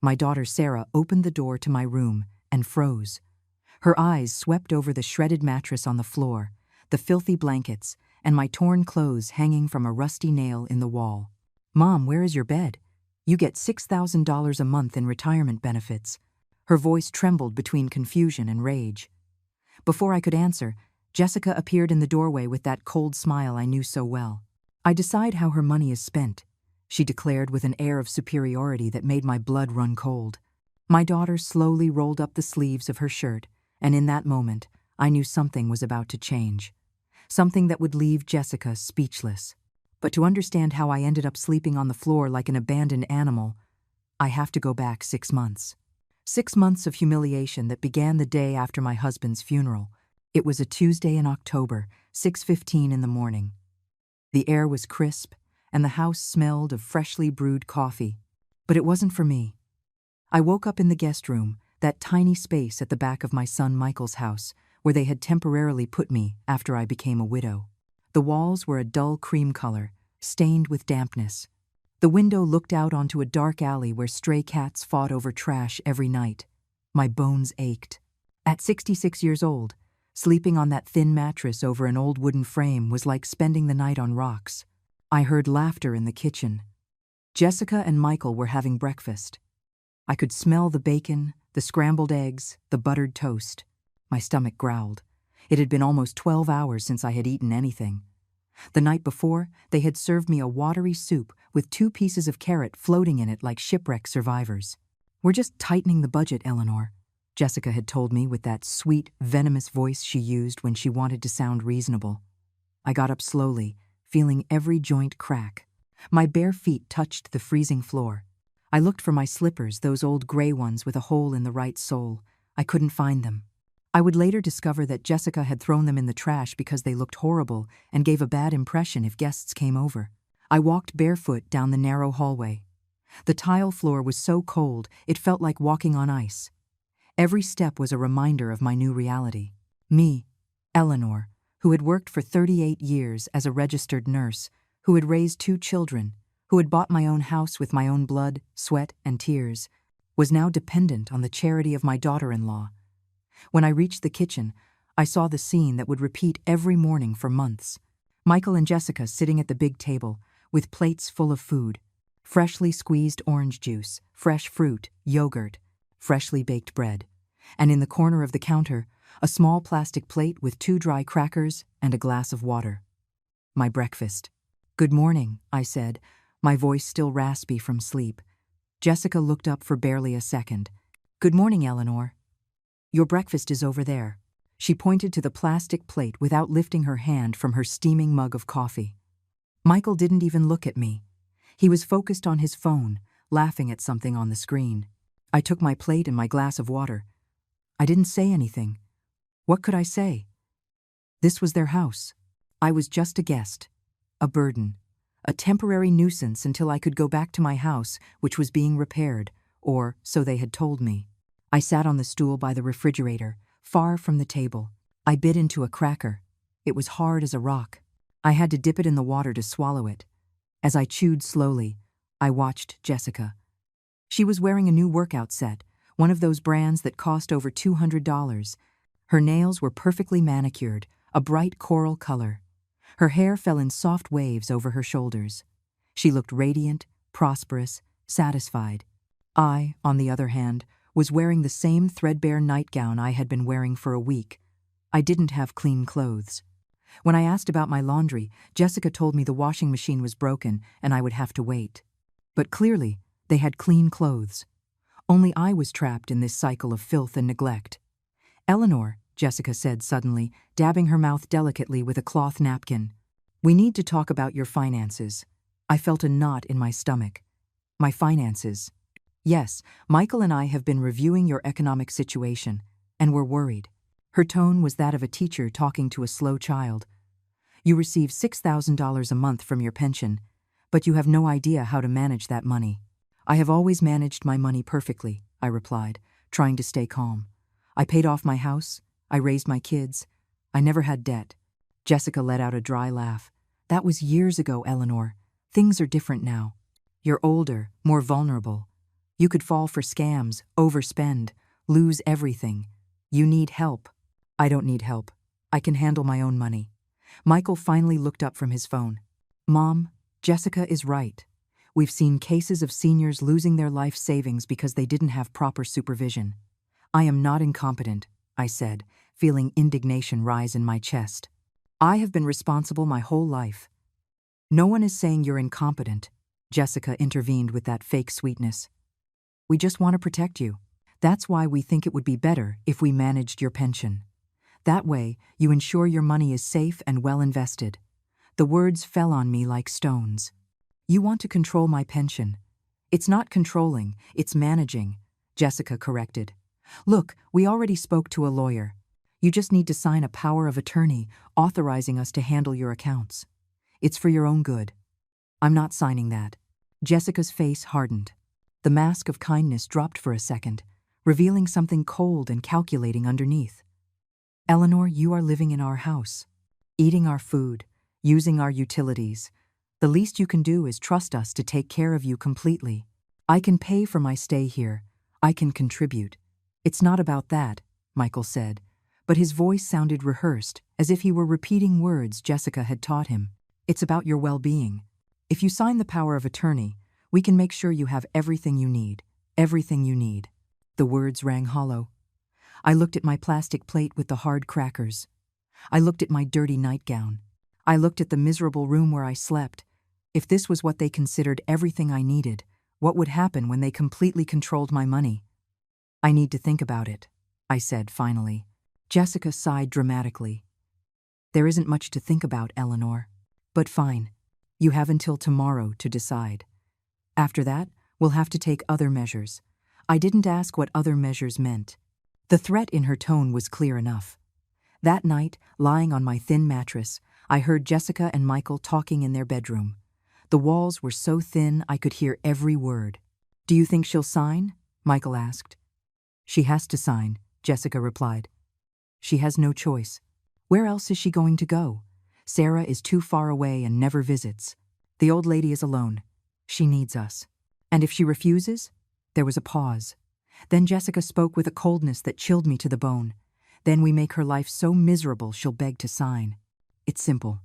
My daughter Sarah opened the door to my room and froze. Her eyes swept over the shredded mattress on the floor, the filthy blankets, and my torn clothes hanging from a rusty nail in the wall. "Mom, where is your bed? You get $6,000 a month in retirement benefits." Her voice trembled between confusion and rage. Before I could answer, Jessica appeared in the doorway with that cold smile I knew so well. "I decide how her money is spent," she declared with an air of superiority that made my blood run cold. My daughter slowly rolled up the sleeves of her shirt, and in that moment, I knew something was about to change. Something that would leave Jessica speechless. But to understand how I ended up sleeping on the floor like an abandoned animal, I have to go back 6 months. 6 months of humiliation that began the day after my husband's funeral. It was a Tuesday in October, 6:15 in the morning. The air was crisp, and the house smelled of freshly brewed coffee. But it wasn't for me. I woke up in the guest room, that tiny space at the back of my son Michael's house, where they had temporarily put me after I became a widow. The walls were a dull cream color, stained with dampness. The window looked out onto a dark alley where stray cats fought over trash every night. My bones ached. At 66 years old, sleeping on that thin mattress over an old wooden frame was like spending the night on rocks. I heard laughter in the kitchen. Jessica and Michael were having breakfast. I could smell the bacon, the scrambled eggs, the buttered toast. My stomach growled. It had been almost 12 hours since I had eaten anything. The night before, they had served me a watery soup with 2 pieces of carrot floating in it like shipwreck survivors. "We're just tightening the budget, Eleanor," Jessica had told me with that sweet, venomous voice she used when she wanted to sound reasonable. I got up slowly, feeling every joint crack. My bare feet touched the freezing floor. I looked for my slippers, those old gray ones with a hole in the right sole. I couldn't find them. I would later discover that Jessica had thrown them in the trash because they looked horrible and gave a bad impression if guests came over. I walked barefoot down the narrow hallway. The tile floor was so cold, it felt like walking on ice. Every step was a reminder of my new reality. Me, Eleanor, who had worked for 38 years as a registered nurse, who had raised 2 children, who had bought my own house with my own blood, sweat, and tears, was now dependent on the charity of my daughter-in-law. When I reached the kitchen, I saw the scene that would repeat every morning for months. Michael and Jessica sitting at the big table, with plates full of food. Freshly squeezed orange juice, fresh fruit, yogurt, freshly baked bread. And in the corner of the counter, a small plastic plate with 2 dry crackers and a glass of water. My breakfast. "Good morning," I said, my voice still raspy from sleep. Jessica looked up for barely a second. "Good morning, Eleanor. Your breakfast is over there." She pointed to the plastic plate without lifting her hand from her steaming mug of coffee. Michael didn't even look at me. He was focused on his phone, laughing at something on the screen. I took my plate and my glass of water. I didn't say anything. What could I say? This was their house. I was just a guest, a burden, a temporary nuisance until I could go back to my house, which was being repaired, or so they had told me. I sat on the stool by the refrigerator, far from the table. I bit into a cracker. It was hard as a rock. I had to dip it in the water to swallow it. As I chewed slowly, I watched Jessica. She was wearing a new workout set, one of those brands that cost over $200. Her nails were perfectly manicured, a bright coral color. Her hair fell in soft waves over her shoulders. She looked radiant, prosperous, satisfied. I, on the other hand, was wearing the same threadbare nightgown I had been wearing for a week. I didn't have clean clothes. When I asked about my laundry, Jessica told me the washing machine was broken and I would have to wait. But clearly, they had clean clothes. Only I was trapped in this cycle of filth and neglect. "Eleanor," Jessica said suddenly, dabbing her mouth delicately with a cloth napkin, "we need to talk about your finances." I felt a knot in my stomach. My finances. "Yes, Michael and I have been reviewing your economic situation, and we're worried." Her tone was that of a teacher talking to a slow child. "You receive $6,000 a month from your pension, but you have no idea how to manage that money." "I have always managed my money perfectly," I replied, trying to stay calm. "I paid off my house, I raised my kids, I never had debt." Jessica let out a dry laugh. "That was years ago, Eleanor. Things are different now. You're older, more vulnerable. You could fall for scams, overspend, lose everything. You need help. I don't need help. I can handle my own money. Michael finally looked up from his phone. Mom, Jessica is right. We've seen cases of seniors losing their life savings because they didn't have proper supervision. I am not incompetent, I said, feeling indignation rise in my chest. I have been responsible my whole life. No one is saying you're incompetent, Jessica intervened with that fake sweetness. We just want to protect you. That's why we think it would be better if we managed your pension. That way, you ensure your money is safe and well invested. The words fell on me like stones. You want to control my pension. It's not controlling, it's managing, Jessica corrected. Look, we already spoke to a lawyer. You just need to sign a power of attorney authorizing us to handle your accounts. It's for your own good. I'm not signing that. Jessica's face hardened. The mask of kindness dropped for a second, revealing something cold and calculating underneath. Eleanor, you are living in our house, eating our food, using our utilities. The least you can do is trust us to take care of you completely. I can pay for my stay here. I can contribute. It's not about that, Michael said, but his voice sounded rehearsed, as if he were repeating words Jessica had taught him. It's about your well-being. If you sign the power of attorney, we can make sure you have everything you need. Everything you need. The words rang hollow. I looked at my plastic plate with the hard crackers. I looked at my dirty nightgown. I looked at the miserable room where I slept. If this was what they considered everything I needed, what would happen when they completely controlled my money? I need to think about it, I said finally. Jessica sighed dramatically. There isn't much to think about, Eleanor. But fine. You have until tomorrow to decide. After that, we'll have to take other measures. I didn't ask what other measures meant. The threat in her tone was clear enough. That night, lying on my thin mattress, I heard Jessica and Michael talking in their bedroom. The walls were so thin I could hear every word. Do you think she'll sign? Michael asked. She has to sign, Jessica replied. She has no choice. Where else is she going to go? Sarah is too far away and never visits. The old lady is alone. She needs us. And if she refuses? There was a pause. Then Jessica spoke with a coldness that chilled me to the bone. Then we make her life so miserable she'll beg to sign. It's simple.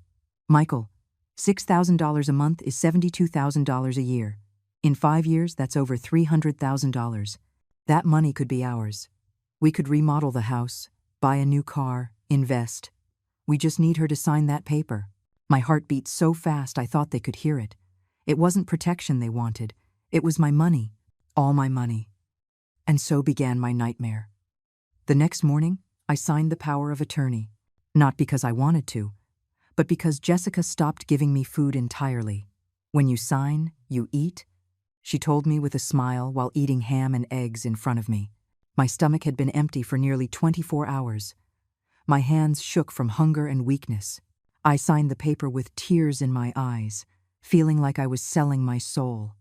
Michael, $6,000 a month is $72,000 a year. In 5 years, that's over $300,000. That money could be ours. We could remodel the house, buy a new car, invest. We just need her to sign that paper. My heart beat so fast I thought they could hear it. It wasn't protection they wanted. It was my money. All my money. And so began my nightmare. The next morning, I signed the power of attorney. Not because I wanted to, but because Jessica stopped giving me food entirely. When you sign, you eat, she told me with a smile while eating ham and eggs in front of me. My stomach had been empty for nearly 24 hours. My hands shook from hunger and weakness. I signed the paper with tears in my eyes, feeling like I was selling my soul.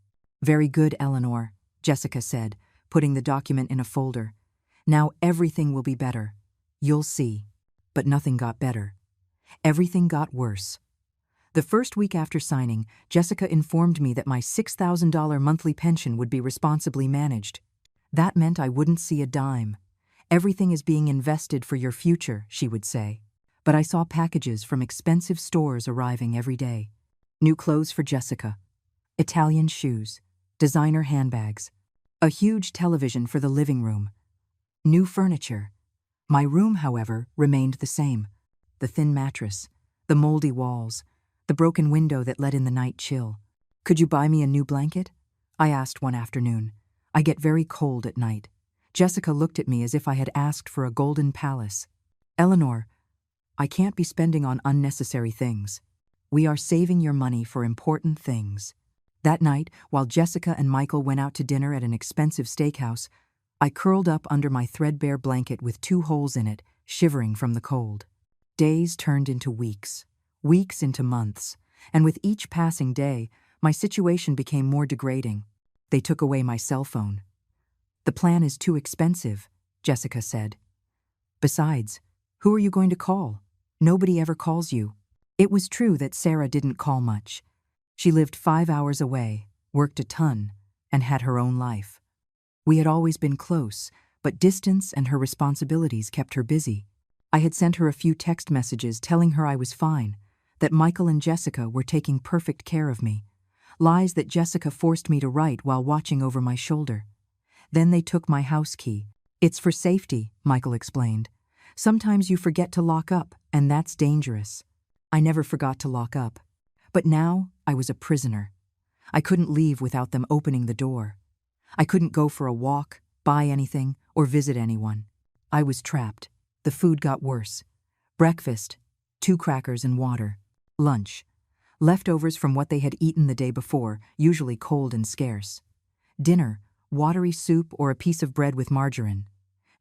Very good, Eleanor, Jessica said, putting the document in a folder. Now everything will be better. You'll see. But nothing got better. Everything got worse. The first week after signing, Jessica informed me that my $6,000 monthly pension would be responsibly managed. That meant I wouldn't see a dime. Everything is being invested for your future, she would say. But I saw packages from expensive stores arriving every day. New clothes for Jessica. Italian shoes. Designer handbags. A huge television for the living room. New furniture. My room, however, remained the same. The thin mattress, the moldy walls, the broken window that let in the night chill. Could you buy me a new blanket? I asked one afternoon. I get very cold at night. Jessica looked at me as if I had asked for a golden palace. Eleanor, I can't be spending on unnecessary things. We are saving your money for important things. That night, while Jessica and Michael went out to dinner at an expensive steakhouse, I curled up under my threadbare blanket with 2 holes in it, shivering from the cold. Days turned into weeks, weeks into months, and with each passing day, my situation became more degrading. They took away my cell phone. The plan is too expensive, Jessica said. Besides, who are you going to call? Nobody ever calls you. It was true that Sarah didn't call much. She lived 5 hours away, worked a ton, and had her own life. We had always been close, but distance and her responsibilities kept her busy. I had sent her a few text messages telling her I was fine, that Michael and Jessica were taking perfect care of me. Lies that Jessica forced me to write while watching over my shoulder. Then they took my house key. It's for safety, Michael explained. Sometimes you forget to lock up, and that's dangerous. I never forgot to lock up. But now I was a prisoner. I couldn't leave without them opening the door. I couldn't go for a walk, buy anything, or visit anyone. I was trapped. The food got worse. Breakfast, 2 crackers and water. Lunch, leftovers from what they had eaten the day before, usually cold and scarce. Dinner, watery soup or a piece of bread with margarine.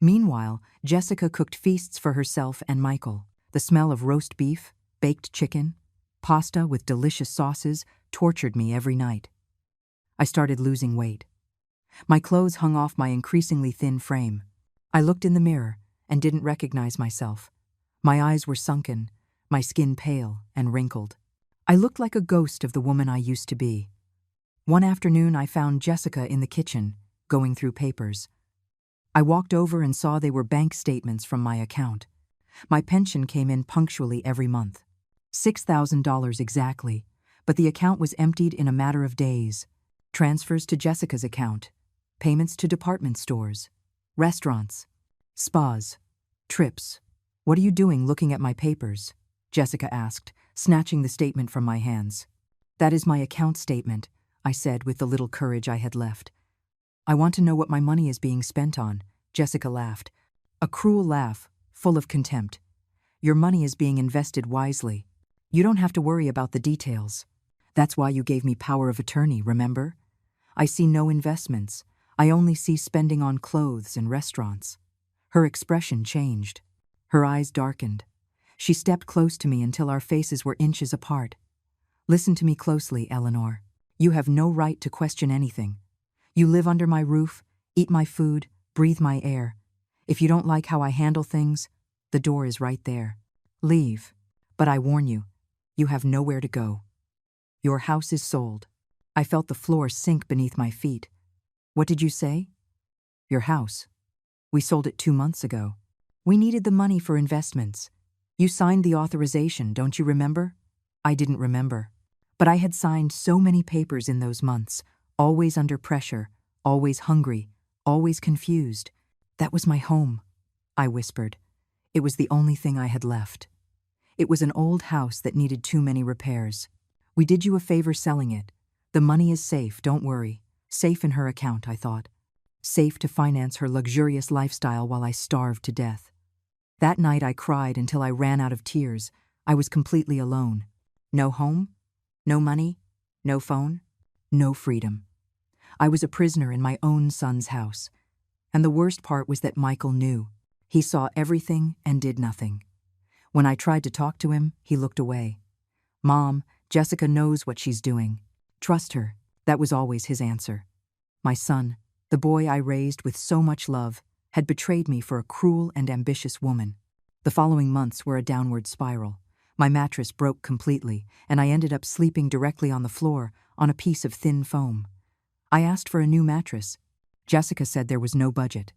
Meanwhile, Jessica cooked feasts for herself and Michael. The smell of roast beef, baked chicken, pasta with delicious sauces tortured me every night. I started losing weight. My clothes hung off my increasingly thin frame. I looked in the mirror and didn't recognize myself. My eyes were sunken, my skin pale and wrinkled. I looked like a ghost of the woman I used to be. One afternoon I found Jessica in the kitchen, going through papers. I walked over and saw they were bank statements from my account. My pension came in punctually every month. $6,000 exactly, but the account was emptied in a matter of days. Transfers to Jessica's account, payments to department stores, restaurants, spas, trips. "What are you doing looking at my papers?" Jessica asked, snatching the statement from my hands. "That is my account statement," I said with the little courage I had left. "I want to know what my money is being spent on," Jessica laughed. A cruel laugh, full of contempt. "Your money is being invested wisely. You don't have to worry about the details. That's why you gave me power of attorney, remember? I see no investments. I only see spending on clothes and restaurants." Her expression changed. Her eyes darkened. She stepped close to me until our faces were inches apart. "Listen to me closely, Eleanor. You have no right to question anything. You live under my roof, eat my food, breathe my air. If you don't like how I handle things, the door is right there. Leave. But I warn you, you have nowhere to go. Your house is sold." I felt the floor sink beneath my feet. "What did you say?" "Your house. We sold it 2 months ago. We needed the money for investments. You signed the authorization, don't you remember?" I didn't remember. But I had signed so many papers in those months, always under pressure, always hungry, always confused. "That was my home," I whispered. It was the only thing I had left. It was an old house that needed too many repairs. "We did you a favor selling it. The money is safe, don't worry. Safe in her account," I thought. Safe to finance her luxurious lifestyle while I starved to death. That night I cried until I ran out of tears. I was completely alone. No home, no money, no phone, no freedom. I was a prisoner in my own son's house. And the worst part was that Michael knew. He saw everything and did nothing. When I tried to talk to him, he looked away. "Mom, Jessica knows what she's doing. Trust her." That was always his answer. My son, the boy I raised with so much love, had betrayed me for a cruel and ambitious woman. The following months were a downward spiral. My mattress broke completely, and I ended up sleeping directly on the floor, on a piece of thin foam. I asked for a new mattress. Jessica said there was no budget.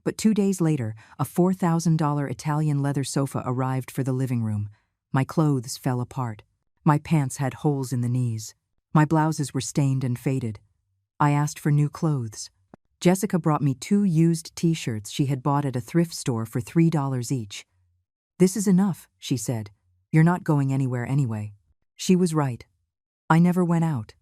But 2 days later, a $4,000 Italian leather sofa arrived for the living room. My clothes fell apart. My pants had holes in the knees. My blouses were stained and faded. I asked for new clothes. Jessica brought me 2 used t-shirts she had bought at a thrift store for $3 each. "This is enough," she said. "You're not going anywhere anyway." She was right. I never went out.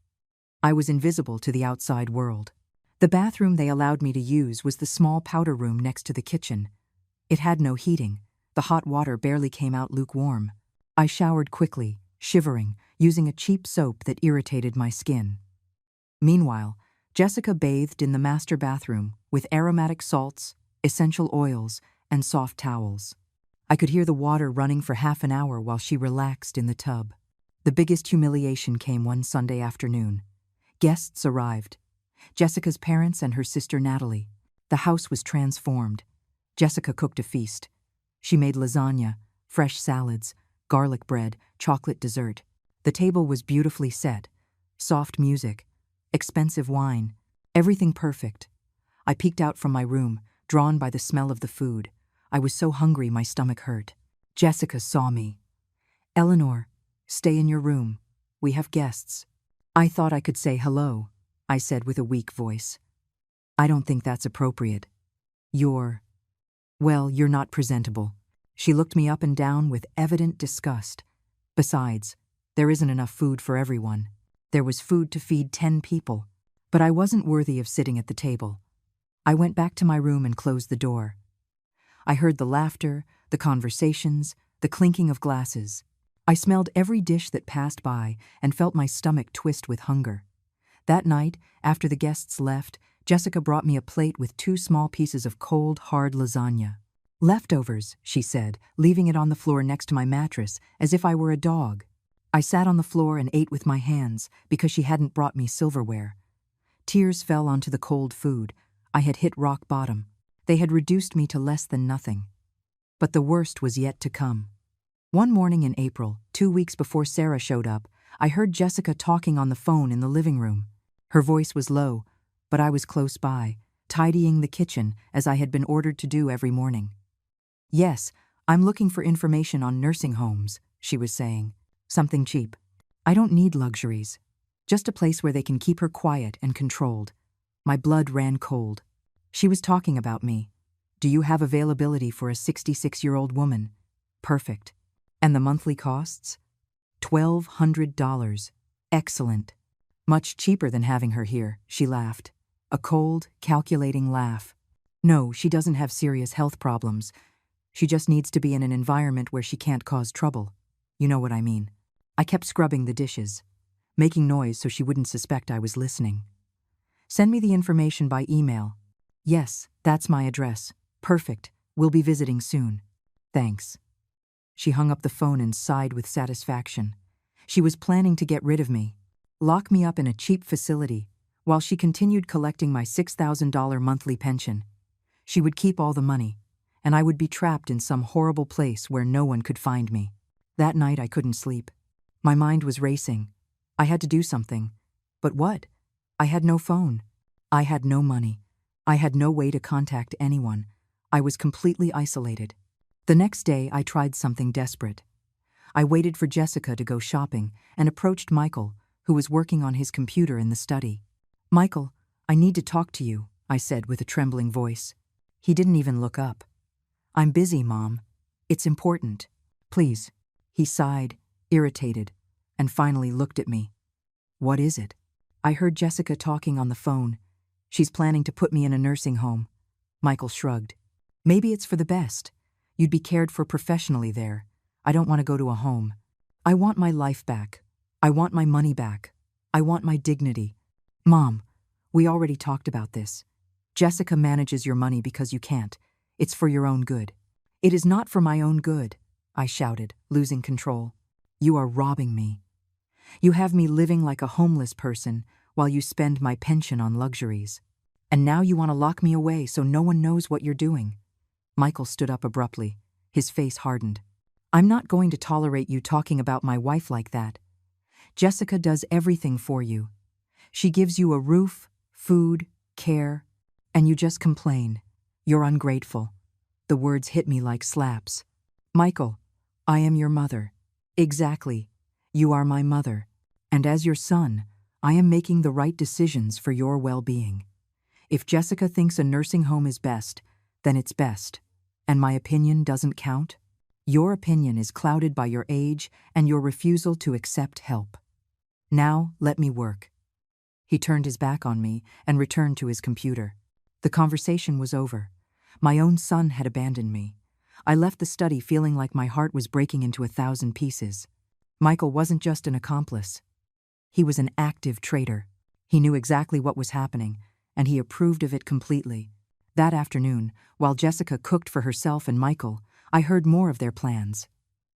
I was invisible to the outside world. The bathroom they allowed me to use was the small powder room next to the kitchen. It had no heating. The hot water barely came out lukewarm. I showered quickly, shivering, using a cheap soap that irritated my skin. Meanwhile, Jessica bathed in the master bathroom with aromatic salts, essential oils, and soft towels. I could hear the water running for half an hour while she relaxed in the tub. The biggest humiliation came one Sunday afternoon. Guests arrived. Jessica's parents and her sister Natalie. The house was transformed. Jessica cooked a feast. She made lasagna, fresh salads, garlic bread, chocolate dessert. The table was beautifully set. Soft music, expensive wine, everything perfect. I peeked out from my room, drawn by the smell of the food. I was so hungry my stomach hurt. Jessica saw me. "Eleanor, stay in your room. We have guests." I thought I could say hello, I said with a weak voice. "I don't think that's appropriate. You're not presentable." She looked me up and down with evident disgust. "Besides, there isn't enough food for everyone. There was food to feed 10 people, but I wasn't worthy of sitting at the table." I went back to my room and closed the door. I heard the laughter, the conversations, the clinking of glasses. I smelled every dish that passed by and felt my stomach twist with hunger. That night, after the guests left, Jessica brought me a plate with 2 small pieces of cold, hard lasagna. "Leftovers," she said, leaving it on the floor next to my mattress, as if I were a dog. I sat on the floor and ate with my hands because she hadn't brought me silverware. Tears fell onto the cold food. I had hit rock bottom. They had reduced me to less than nothing. But the worst was yet to come. One morning in April, 2 weeks before Sarah showed up, I heard Jessica talking on the phone in the living room. Her voice was low, but I was close by, tidying the kitchen as I had been ordered to do every morning. "Yes, I'm looking for information on nursing homes," she was saying. "Something cheap. I don't need luxuries. Just a place where they can keep her quiet and controlled." My blood ran cold. She was talking about me. "Do you have availability for a 66-year-old woman?" "Perfect." "And the monthly costs?" $1,200. "Excellent. Much cheaper than having her here," she laughed. A cold, calculating laugh. "No, she doesn't have serious health problems. She just needs to be in an environment where she can't cause trouble. You know what I mean." I kept scrubbing the dishes, making noise so she wouldn't suspect I was listening. "Send me the information by email." "Yes, that's my address. Perfect. We'll be visiting soon." "Thanks." She hung up the phone and sighed with satisfaction. She was planning to get rid of me, lock me up in a cheap facility, while she continued collecting my $6,000 monthly pension. She would keep all the money, and I would be trapped in some horrible place where no one could find me. That night I couldn't sleep. My mind was racing. I had to do something. But what? I had no phone. I had no money. I had no way to contact anyone. I was completely isolated. The next day I tried something desperate. I waited for Jessica to go shopping and approached Michael, who was working on his computer in the study. "Michael, I need to talk to you," I said with a trembling voice. He didn't even look up. "I'm busy, Mom. It's important. Please." He sighed, irritated, and finally looked at me. "What is it?" I heard Jessica talking on the phone. "She's planning to put me in a nursing home." Michael shrugged. "Maybe it's for the best. You'd be cared for professionally there. I don't want to go to a home. I want my life back. I want my money back. I want my dignity." "Mom, we already talked about this. Jessica manages your money because you can't. It's for your own good." "It is not for my own good," I shouted, losing control. "You are robbing me. You have me living like a homeless person while you spend my pension on luxuries. And now you want to lock me away so no one knows what you're doing." Michael stood up abruptly. His face hardened. "I'm not going to tolerate you talking about my wife like that. Jessica does everything for you. She gives you a roof, food, care, and you just complain. You're ungrateful." The words hit me like slaps. "Michael, I am your mother." "Exactly. You are my mother. And as your son, I am making the right decisions for your well-being. If Jessica thinks a nursing home is best, then it's best. And my opinion doesn't count? Your opinion is clouded by your age and your refusal to accept help. Now, let me work." He turned his back on me and returned to his computer. The conversation was over. My own son had abandoned me. I left the study feeling like my heart was breaking into 1,000 pieces. Michael wasn't just an accomplice. He was an active traitor. He knew exactly what was happening, and he approved of it completely. That afternoon, while Jessica cooked for herself and Michael, I heard more of their plans.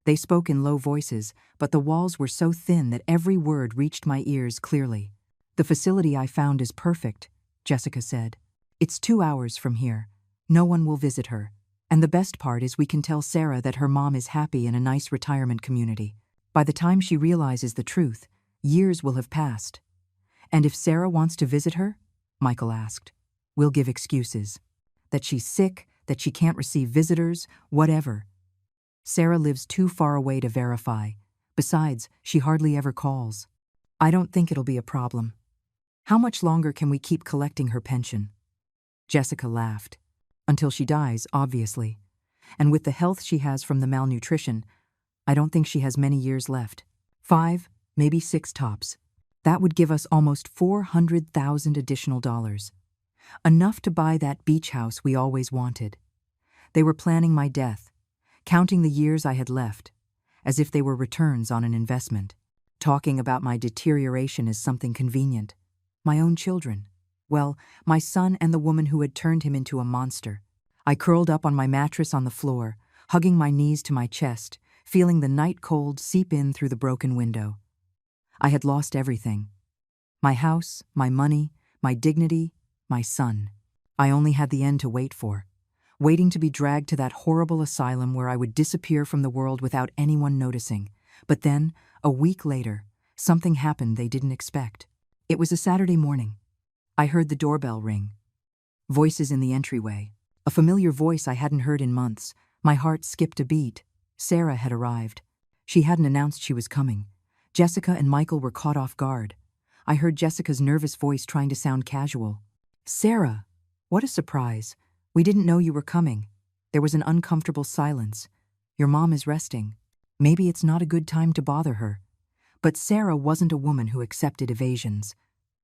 They spoke in low voices, but the walls were so thin that every word reached my ears clearly. "The facility I found is perfect," Jessica said. "It's 2 hours from here. No one will visit her. And the best part is we can tell Sarah that her mom is happy in a nice retirement community. By the time she realizes the truth, years will have passed." "And if Sarah wants to visit her?" Michael asked. we'll give excuses. That she's sick, that she can't receive visitors, whatever. Sarah lives too far away to verify. Besides, she hardly ever calls. I don't think it'll be a problem. How much longer can we keep collecting her pension? Jessica laughed. Until she dies, obviously. And with the health she has from the malnutrition, I don't think she has many years left. 5, maybe 6 tops. That would give us almost $400,000 additional dollars. Enough to buy that beach house we always wanted. They were planning my death, counting the years I had left, as if they were returns on an investment. Talking about my deterioration as something convenient. My own children. Well, my son and the woman who had turned him into a monster. I curled up on my mattress on the floor, hugging my knees to my chest, feeling the night cold seep in through the broken window. I had lost everything. My house, my money, my dignity, my son. I only had the end to wait for, waiting to be dragged to that horrible asylum where I would disappear from the world without anyone noticing. But then, a week later, something happened they didn't expect. It was a Saturday morning. I heard the doorbell ring. Voices in the entryway. A familiar voice I hadn't heard in months. My heart skipped a beat. Sarah had arrived. She hadn't announced she was coming. Jessica and Michael were caught off guard. I heard Jessica's nervous voice trying to sound casual. "Sarah, what a surprise. We didn't know you were coming." There was an uncomfortable silence. "Your mom is resting. Maybe it's not a good time to bother her." But Sarah wasn't a woman who accepted evasions.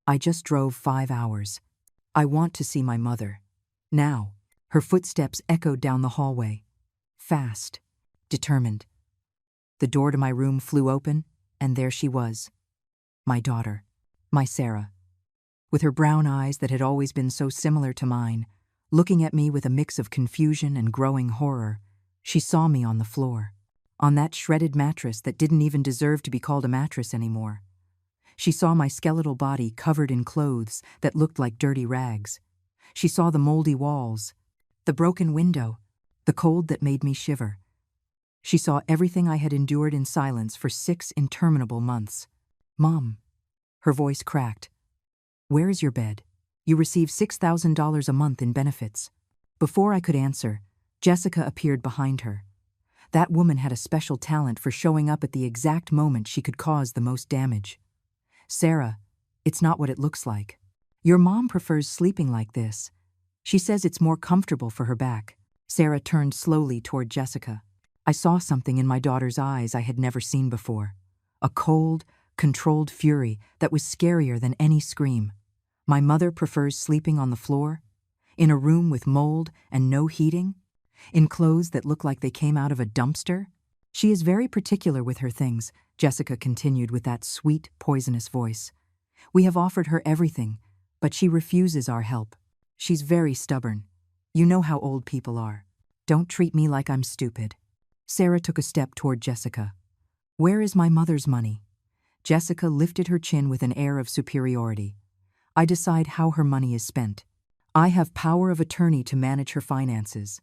"I just drove 5 hours. I want to see my mother. Now." Her footsteps echoed down the hallway. Fast. Determined. The door to my room flew open, and there she was. My daughter. My Sarah. With her brown eyes that had always been so similar to mine, looking at me with a mix of confusion and growing horror, she saw me on the floor. On that shredded mattress that didn't even deserve to be called a mattress anymore. She saw my skeletal body covered in clothes that looked like dirty rags. She saw the moldy walls, the broken window, the cold that made me shiver. She saw everything I had endured in silence for 6 interminable months. "Mom." Her voice cracked. "Where is your bed? You receive $6,000 a month in benefits." Before I could answer, Jessica appeared behind her. That woman had a special talent for showing up at the exact moment she could cause the most damage. "Sarah, it's not what it looks like. Your mom prefers sleeping like this. She says it's more comfortable for her back." Sarah turned slowly toward Jessica. I saw something in my daughter's eyes I had never seen before. A cold, controlled fury that was scarier than any scream. My mother prefers sleeping on the floor? In a room with mold and no heating? In clothes that look like they came out of a dumpster? "She is very particular with her things," Jessica continued with that sweet, poisonous voice. "We have offered her everything, but she refuses our help. She's very stubborn. You know how old people are. Don't treat me like I'm stupid." Sarah took a step toward Jessica. "Where is my mother's money?" Jessica lifted her chin with an air of superiority. "I decide how her money is spent. I have power of attorney to manage her finances.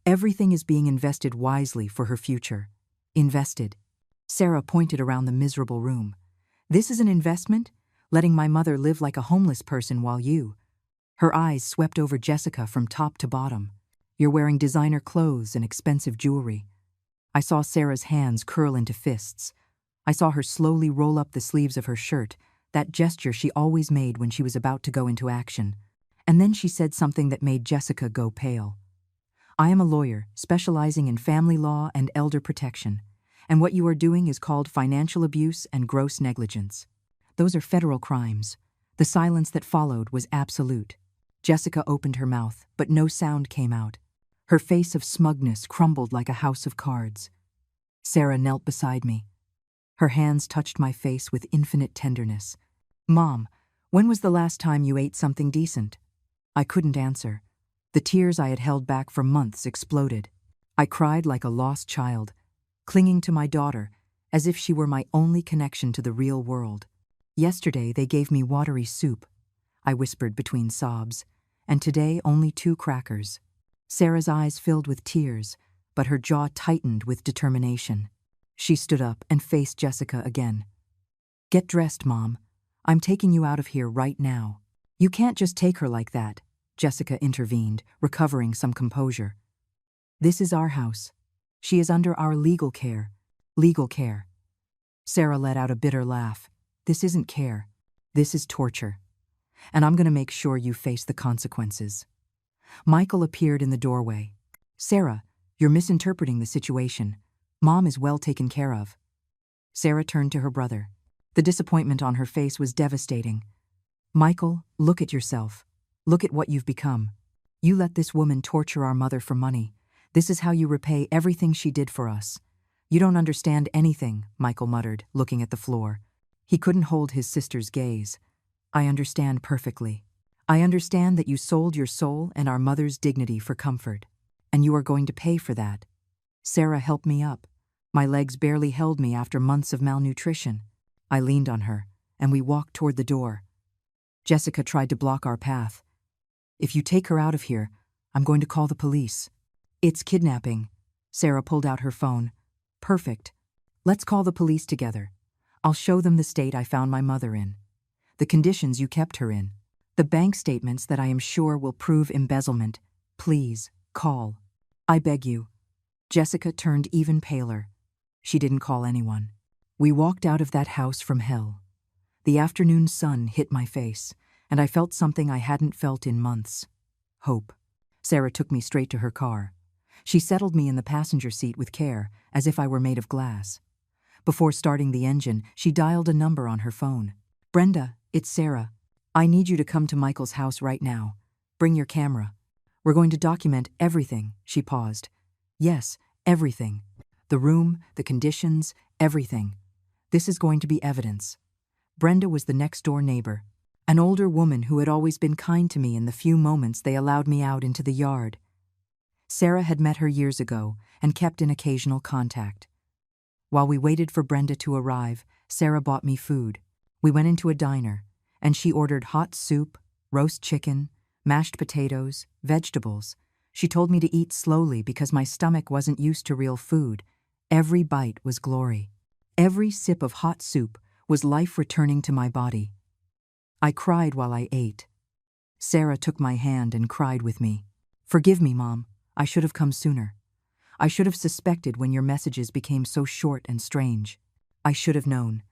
Everything is being invested wisely for her future." "Invested?" Sarah pointed around the miserable room. "This is an investment? Letting my mother live like a homeless person while you—" Her eyes swept over Jessica from top to bottom. "You're wearing designer clothes and expensive jewelry." I saw Sarah's hands curl into fists. I saw her slowly roll up the sleeves of her shirt, that gesture she always made when she was about to go into action. And then she said something that made Jessica go pale. "I am a lawyer, specializing in family law and elder protection, and what you are doing is called financial abuse and gross negligence. Those are federal crimes." The silence that followed was absolute. Jessica opened her mouth, but no sound came out. Her face of smugness crumbled like a house of cards. Sarah knelt beside me. Her hands touched my face with infinite tenderness. "Mom, when was the last time you ate something decent?" I couldn't answer. The tears I had held back for months exploded. I cried like a lost child, clinging to my daughter as if she were my only connection to the real world. "Yesterday they gave me watery soup," I whispered between sobs, "and today only 2 crackers." Sarah's eyes filled with tears, but her jaw tightened with determination. She stood up and faced Jessica again. "Get dressed, Mom. I'm taking you out of here right now. You can't just take her like that. Jessica intervened, recovering some composure. This is our house. She is under our legal care. Legal care. Sarah let out a bitter laugh. This isn't care. This is torture. And I'm going to make sure you face the consequences. Michael appeared in the doorway. Sarah, you're misinterpreting the situation. Mom is well taken care of. Sarah turned to her brother. The disappointment on her face was devastating. Michael, look at yourself. Look at what you've become. You let this woman torture our mother for money. This is how you repay everything she did for us. You don't understand anything, Michael muttered, looking at the floor. He couldn't hold his sister's gaze. I understand perfectly. I understand that you sold your soul and our mother's dignity for comfort. And you are going to pay for that. Sarah helped me up. My legs barely held me after months of malnutrition. I leaned on her, and we walked toward the door. Jessica tried to block our path. If you take her out of here, I'm going to call the police. It's kidnapping. Sarah pulled out her phone. Perfect. Let's call the police together. I'll show them the state I found my mother in. The conditions you kept her in. The bank statements that I am sure will prove embezzlement. Please, call. I beg you. Jessica turned even paler. She didn't call anyone. We walked out of that house from hell. The afternoon sun hit my face, and I felt something I hadn't felt in months. Hope. Sarah took me straight to her car. She settled me in the passenger seat with care, as if I were made of glass. Before starting the engine, she dialed a number on her phone. Brenda, it's Sarah. I need you to come to Michael's house right now. Bring your camera. We're going to document everything, she paused. Yes, everything. The room, the conditions, everything. This is going to be evidence. Brenda was the next-door neighbor, an older woman who had always been kind to me in the few moments they allowed me out into the yard. Sarah had met her years ago and kept in occasional contact. While we waited for Brenda to arrive, Sarah bought me food. We went into a diner, and she ordered hot soup, roast chicken, mashed potatoes, vegetables. She told me to eat slowly because my stomach wasn't used to real food. Every bite was glory. Every sip of hot soup was life returning to my body. I cried while I ate. Sarah took my hand and cried with me. Forgive me, Mom. I should have come sooner. I should have suspected when your messages became so short and strange. I should have known.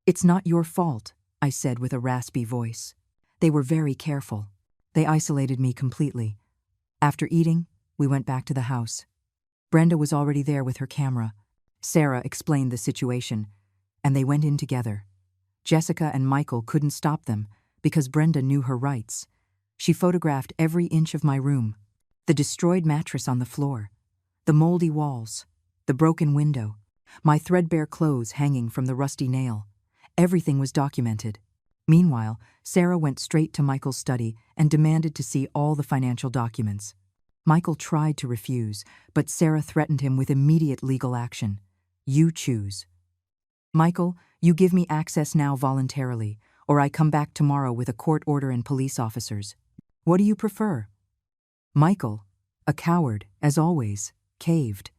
It's not your fault, I said with a raspy voice. They were very careful. They isolated me completely. After eating, we went back to the house. Brenda was already there with her camera. Sarah explained the situation, and they went in together. Jessica and Michael couldn't stop them because Brenda knew her rights. She photographed every inch of my room, the destroyed mattress on the floor, the moldy walls, the broken window, my threadbare clothes hanging from the rusty nail. Everything was documented. Meanwhile, Sarah went straight to Michael's study and demanded to see all the financial documents. Michael tried to refuse, but Sarah threatened him with immediate legal action. You choose. Michael, you give me access now voluntarily, or I come back tomorrow with a court order and police officers. What do you prefer? Michael, a coward, as always, caved.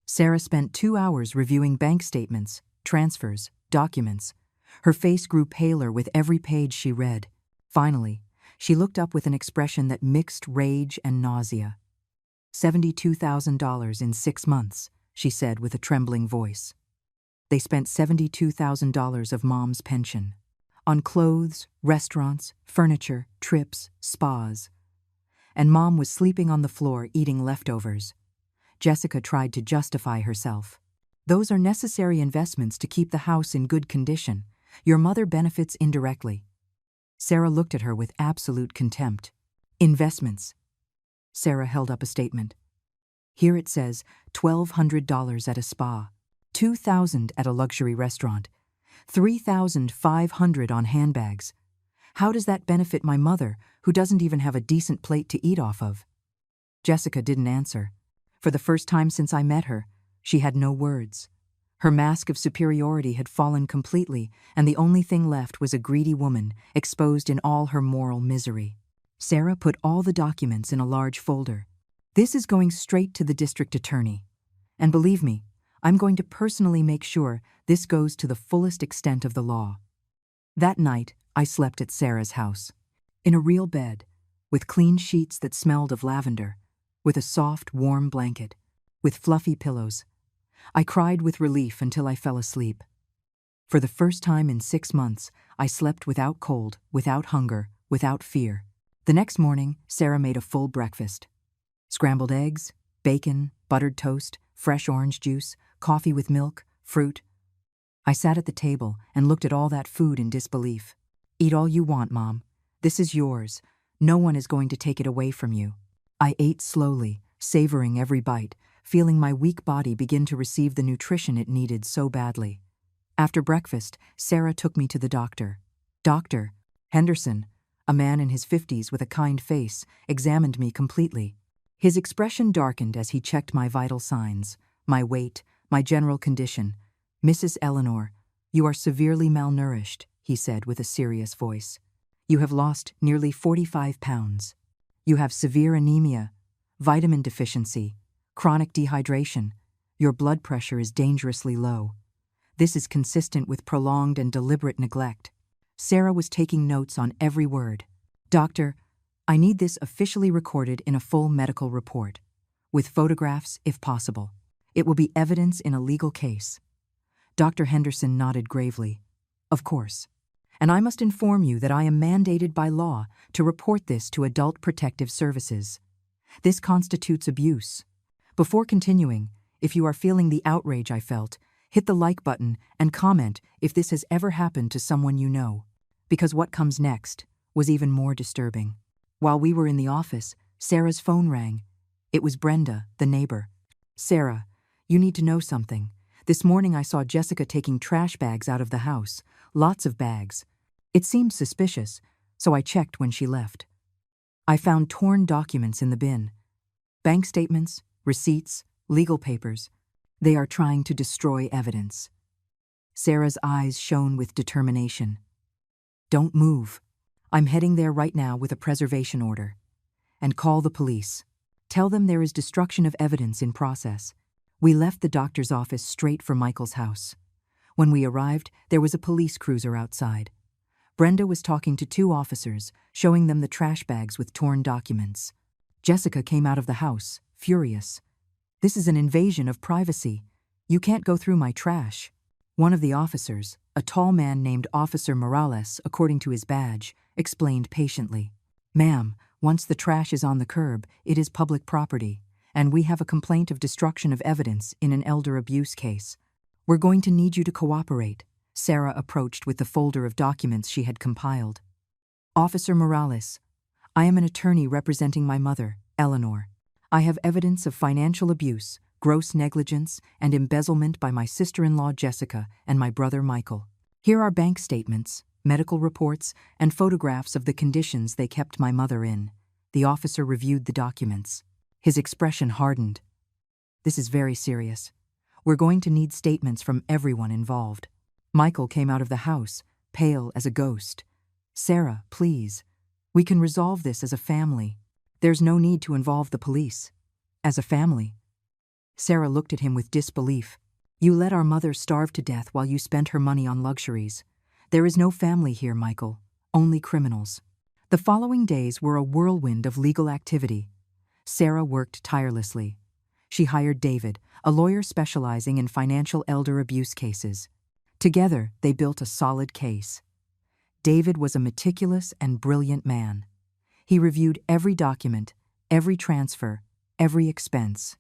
Sarah spent 2 hours reviewing bank statements, transfers, documents. Her face grew paler with every page she read. Finally, she looked up with an expression that mixed rage and nausea. $72,000 in 6 months, she said with a trembling voice. They spent $72,000 of Mom's pension. On clothes, restaurants, furniture, trips, spas. And Mom was sleeping on the floor eating leftovers. Jessica tried to justify herself. Those are necessary investments to keep the house in good condition. Your mother benefits indirectly. Sarah looked at her with absolute contempt. Investments. Sarah held up a statement. Here it says $1,200 at a spa, $2,000 at a luxury restaurant, $3,500 on handbags. How does that benefit my mother, who doesn't even have a decent plate to eat off of? Jessica didn't answer. For the first time since I met her, she had no words. Her mask of superiority had fallen completely, and the only thing left was a greedy woman, exposed in all her moral misery. Sarah put all the documents in a large folder. This is going straight to the district attorney. And believe me, I'm going to personally make sure this goes to the fullest extent of the law. That night, I slept at Sarah's house, in a real bed, with clean sheets that smelled of lavender, with a soft, warm blanket, with fluffy pillows. I cried with relief until I fell asleep. For the first time in 6 months, I slept without cold, without hunger, without fear. The next morning, Sarah made a full breakfast. Scrambled eggs, bacon, buttered toast, fresh orange juice, coffee with milk, fruit. I sat at the table and looked at all that food in disbelief. Eat all you want, Mom. This is yours. No one is going to take it away from you. I ate slowly, savoring every bite, feeling my weak body begin to receive the nutrition it needed so badly. After breakfast, Sarah took me to the doctor. Dr. Henderson, a man in his 50s with a kind face, examined me completely. His expression darkened as he checked my vital signs, my weight, my general condition. Mrs. Eleanor, you are severely malnourished, he said with a serious voice. You have lost nearly 45 pounds. You have severe anemia, vitamin deficiency, chronic dehydration. Your blood pressure is dangerously low. This is consistent with prolonged and deliberate neglect. Sarah was taking notes on every word. Doctor, I need this officially recorded in a full medical report, with photographs if possible. It will be evidence in a legal case. Dr. Henderson nodded gravely. Of course. And I must inform you that I am mandated by law to report this to Adult Protective Services. This constitutes abuse. Before continuing, if you are feeling the outrage I felt, hit the like button and comment if this has ever happened to someone you know, because what comes next was even more disturbing. While we were in the office, Sarah's phone rang. It was Brenda, the neighbor. Sarah, you need to know something. This morning I saw Jessica taking trash bags out of the house, lots of bags. It seemed suspicious, so I checked when she left. I found torn documents in the bin. Bank statements, receipts, legal papers. They are trying to destroy evidence. Sarah's eyes shone with determination. Don't move. I'm heading there right now with a preservation order. And call the police. Tell them there is destruction of evidence in process. We left the doctor's office straight for Michael's house. When we arrived, there was a police cruiser outside. Brenda was talking to 2 officers, showing them the trash bags with torn documents. Jessica came out of the house, furious. This is an invasion of privacy. You can't go through my trash. One of the officers, a tall man named Officer Morales, according to his badge, explained patiently. Ma'am, once the trash is on the curb, it is public property, and we have a complaint of destruction of evidence in an elder abuse case. We're going to need you to cooperate. Sarah approached with the folder of documents she had compiled. Officer Morales, I am an attorney representing my mother, Eleanor. I have evidence of financial abuse, gross negligence, and embezzlement by my sister-in-law Jessica and my brother Michael. Here are bank statements, medical reports, and photographs of the conditions they kept my mother in. The officer reviewed the documents. His expression hardened. This is very serious. We're going to need statements from everyone involved. Michael came out of the house, pale as a ghost. Sarah, please. We can resolve this as a family. There's no need to involve the police. As a family. Sarah looked at him with disbelief. You let our mother starve to death while you spent her money on luxuries. There is no family here, Michael. Only criminals. The following days were a whirlwind of legal activity. Sarah worked tirelessly. She hired David, a lawyer specializing in financial elder abuse cases. Together, they built a solid case. David was a meticulous and brilliant man. He reviewed every document, every transfer, every expense.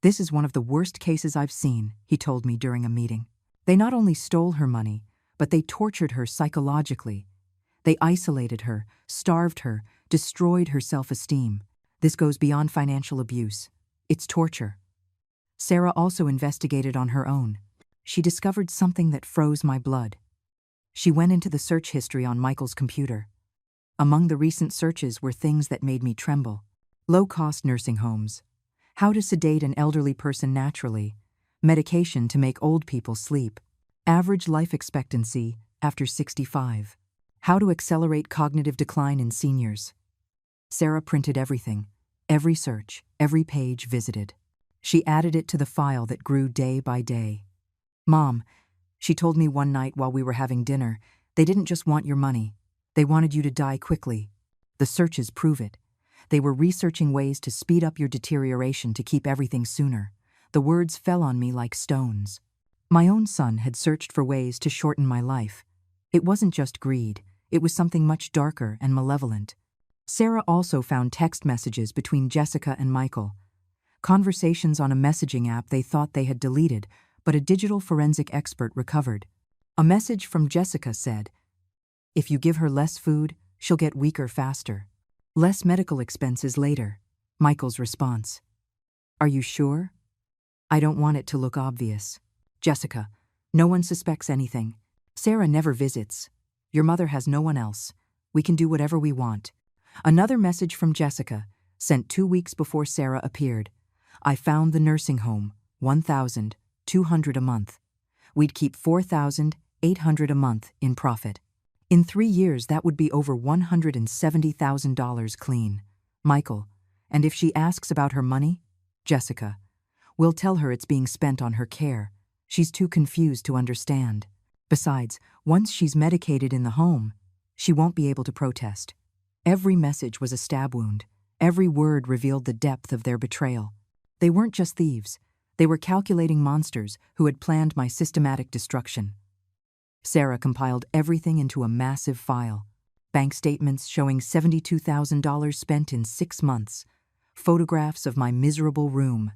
This is one of the worst cases I've seen, he told me during a meeting. They not only stole her money, but they tortured her psychologically. They isolated her, starved her, destroyed her self-esteem. This goes beyond financial abuse. It's torture. Sarah also investigated on her own. She discovered something that froze my blood. She went into the search history on Michael's computer. Among the recent searches were things that made me tremble. Low-cost nursing homes. How to sedate an elderly person naturally. Medication to make old people sleep. Average life expectancy after 65. How to accelerate cognitive decline in seniors. Sarah printed everything. Every search, every page visited. She added it to the file that grew day by day. Mom, she told me one night while we were having dinner, they didn't just want your money. They wanted you to die quickly. The searches prove it. They were researching ways to speed up your deterioration to keep everything sooner. The words fell on me like stones. My own son had searched for ways to shorten my life. It wasn't just greed, it was something much darker and malevolent. Sarah also found text messages between Jessica and Michael. Conversations on a messaging app they thought they had deleted, but a digital forensic expert recovered. A message from Jessica said, "If you give her less food, she'll get weaker faster. Less medical expenses later." Michael's response, "Are you sure? I don't want it to look obvious." Jessica, "No one suspects anything. Sarah never visits. Your mother has no one else. We can do whatever we want." Another message from Jessica, sent 2 weeks before Sarah appeared. "I found the nursing home, $1,200 a month. We'd keep $4,800 a month in profit. In 3 years that would be over $170,000 clean." Michael, "And if she asks about her money?" Jessica, "We'll tell her it's being spent on her care. She's too confused to understand. Besides, once she's medicated in the home, she won't be able to protest." Every message was a stab wound. Every word revealed the depth of their betrayal. They weren't just thieves. They were calculating monsters who had planned my systematic destruction. Sarah compiled everything into a massive file. Bank statements showing $72,000 spent in 6 months. Photographs of my miserable room.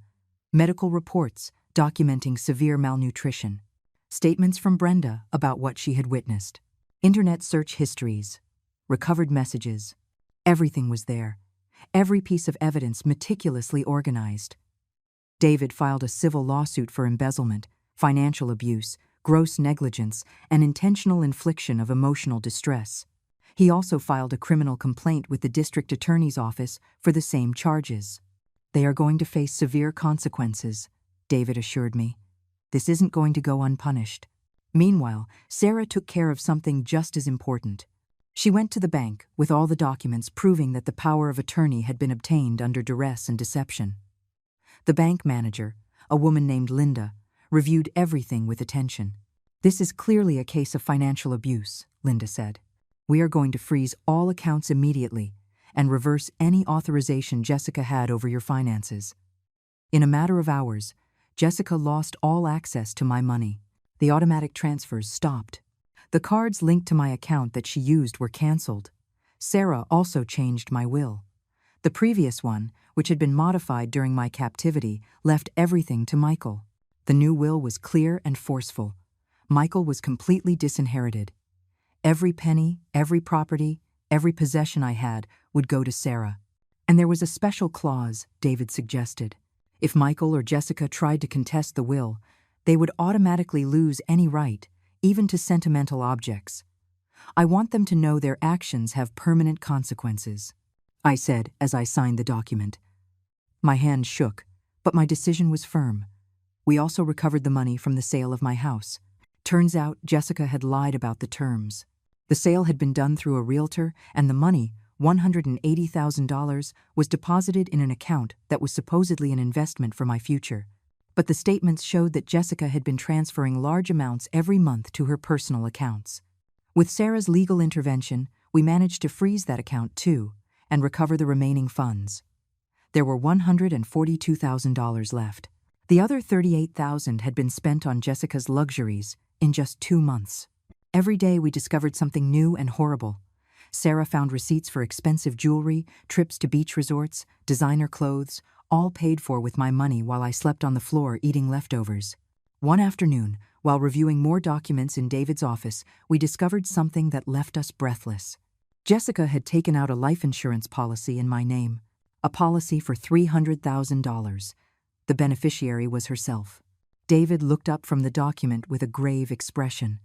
Medical reports documenting severe malnutrition. Statements from Brenda about what she had witnessed. Internet search histories. Recovered messages. Everything was there. Every piece of evidence meticulously organized. David filed a civil lawsuit for embezzlement, financial abuse, gross negligence, and intentional infliction of emotional distress. He also filed a criminal complaint with the district attorney's office for the same charges. "They are going to face severe consequences," David assured me. "This isn't going to go unpunished." Meanwhile, Sarah took care of something just as important. She went to the bank with all the documents proving that the power of attorney had been obtained under duress and deception. The bank manager, a woman named Linda, reviewed everything with attention. "This is clearly a case of financial abuse," Linda said. "We are going to freeze all accounts immediately and reverse any authorization Jessica had over your finances." In a matter of hours, Jessica lost all access to my money. The automatic transfers stopped. The cards linked to my account that she used were canceled. Sarah also changed my will. The previous one, which had been modified during my captivity, left everything to Michael. The new will was clear and forceful. Michael was completely disinherited. Every penny, every property, every possession I had would go to Sarah. And there was a special clause, David suggested. If Michael or Jessica tried to contest the will, they would automatically lose any right, even to sentimental objects. "I want them to know their actions have permanent consequences," I said as I signed the document. My hand shook, but my decision was firm. We also recovered the money from the sale of my house. Turns out Jessica had lied about the terms. The sale had been done through a realtor, and the money, $180,000, was deposited in an account that was supposedly an investment for my future. But the statements showed that Jessica had been transferring large amounts every month to her personal accounts. With Sarah's legal intervention, we managed to freeze that account too and recover the remaining funds. There were $142,000 left. The other $38,000 had been spent on Jessica's luxuries in just 2 months. Every day we discovered something new and horrible. Sarah found receipts for expensive jewelry, trips to beach resorts, designer clothes, all paid for with my money while I slept on the floor eating leftovers. One afternoon, while reviewing more documents in David's office, we discovered something that left us breathless. Jessica had taken out a life insurance policy in my name, a policy for $300,000. The beneficiary was herself. David looked up from the document with a grave expression.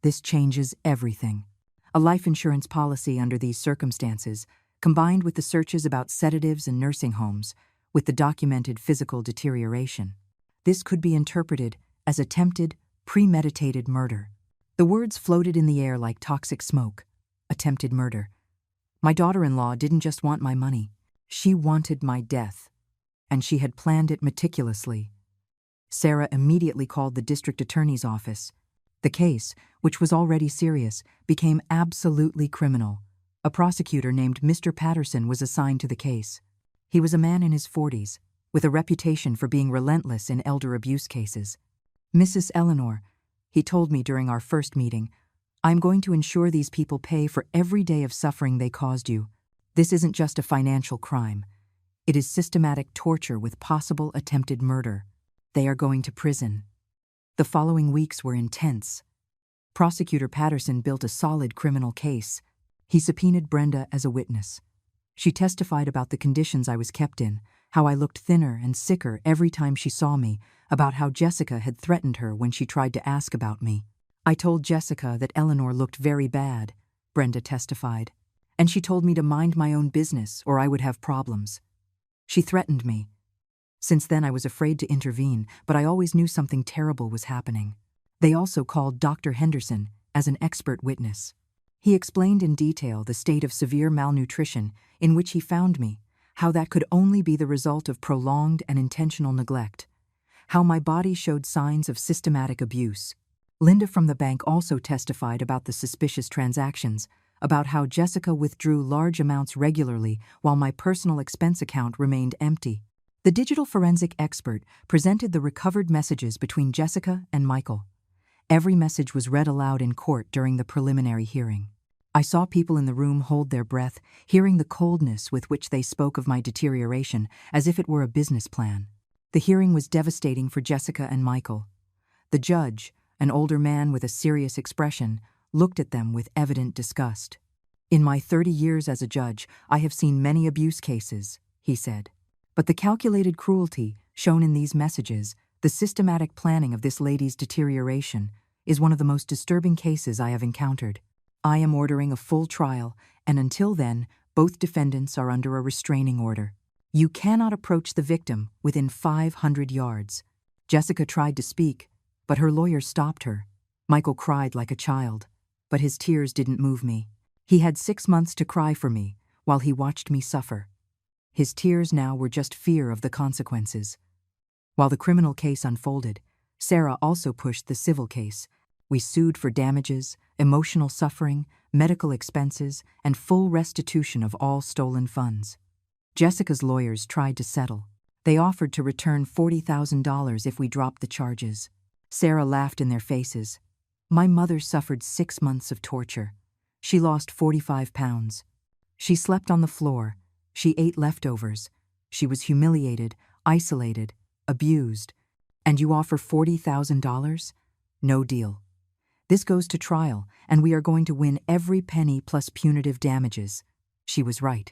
"This changes everything." A life insurance policy under these circumstances, combined with the searches about sedatives and nursing homes, with the documented physical deterioration. This could be interpreted as attempted, premeditated murder. The words floated in the air like toxic smoke. Attempted murder. My daughter-in-law didn't just want my money. She wanted my death. And she had planned it meticulously. Sarah immediately called the district attorney's office. The case, which was already serious, became absolutely criminal. A prosecutor named Mr. Patterson was assigned to the case. He was a man in his 40s, with a reputation for being relentless in elder abuse cases. "Mrs. Eleanor," he told me during our first meeting, "I'm going to ensure these people pay for every day of suffering they caused you. This isn't just a financial crime. It is systematic torture with possible attempted murder. They are going to prison." The following weeks were intense. Prosecutor Patterson built a solid criminal case. He subpoenaed Brenda as a witness. She testified about the conditions I was kept in, how I looked thinner and sicker every time she saw me, about how Jessica had threatened her when she tried to ask about me. "I told Jessica that Eleanor looked very bad," Brenda testified, "and she told me to mind my own business or I would have problems. She threatened me. Since then I was afraid to intervene, but I always knew something terrible was happening." They also called Dr. Henderson as an expert witness. He explained in detail the state of severe malnutrition in which he found me, how that could only be the result of prolonged and intentional neglect, how my body showed signs of systematic abuse. Linda from the bank also testified about the suspicious transactions, about how Jessica withdrew large amounts regularly while my personal expense account remained empty. The digital forensic expert presented the recovered messages between Jessica and Michael. Every message was read aloud in court during the preliminary hearing. I saw people in the room hold their breath, hearing the coldness with which they spoke of my deterioration as if it were a business plan. The hearing was devastating for Jessica and Michael. The judge, an older man with a serious expression, looked at them with evident disgust. "In my 30 years as a judge, I have seen many abuse cases," he said. "But the calculated cruelty shown in these messages, the systematic planning of this lady's deterioration, is one of the most disturbing cases I have encountered. I am ordering a full trial, and until then, both defendants are under a restraining order. You cannot approach the victim within 500 yards. Jessica tried to speak, but her lawyer stopped her. Michael cried like a child, but his tears didn't move me. He had 6 months to cry for me while he watched me suffer. His tears now were just fear of the consequences." While the criminal case unfolded, Sarah also pushed the civil case. We sued for damages, emotional suffering, medical expenses, and full restitution of all stolen funds. Jessica's lawyers tried to settle. They offered to return $40,000 if we dropped the charges. Sarah laughed in their faces. "My mother suffered 6 months of torture. She lost 45 pounds. She slept on the floor. She ate leftovers. She was humiliated, isolated, abused. And you offer $40,000? No deal. This goes to trial, and we are going to win every penny plus punitive damages." She was right.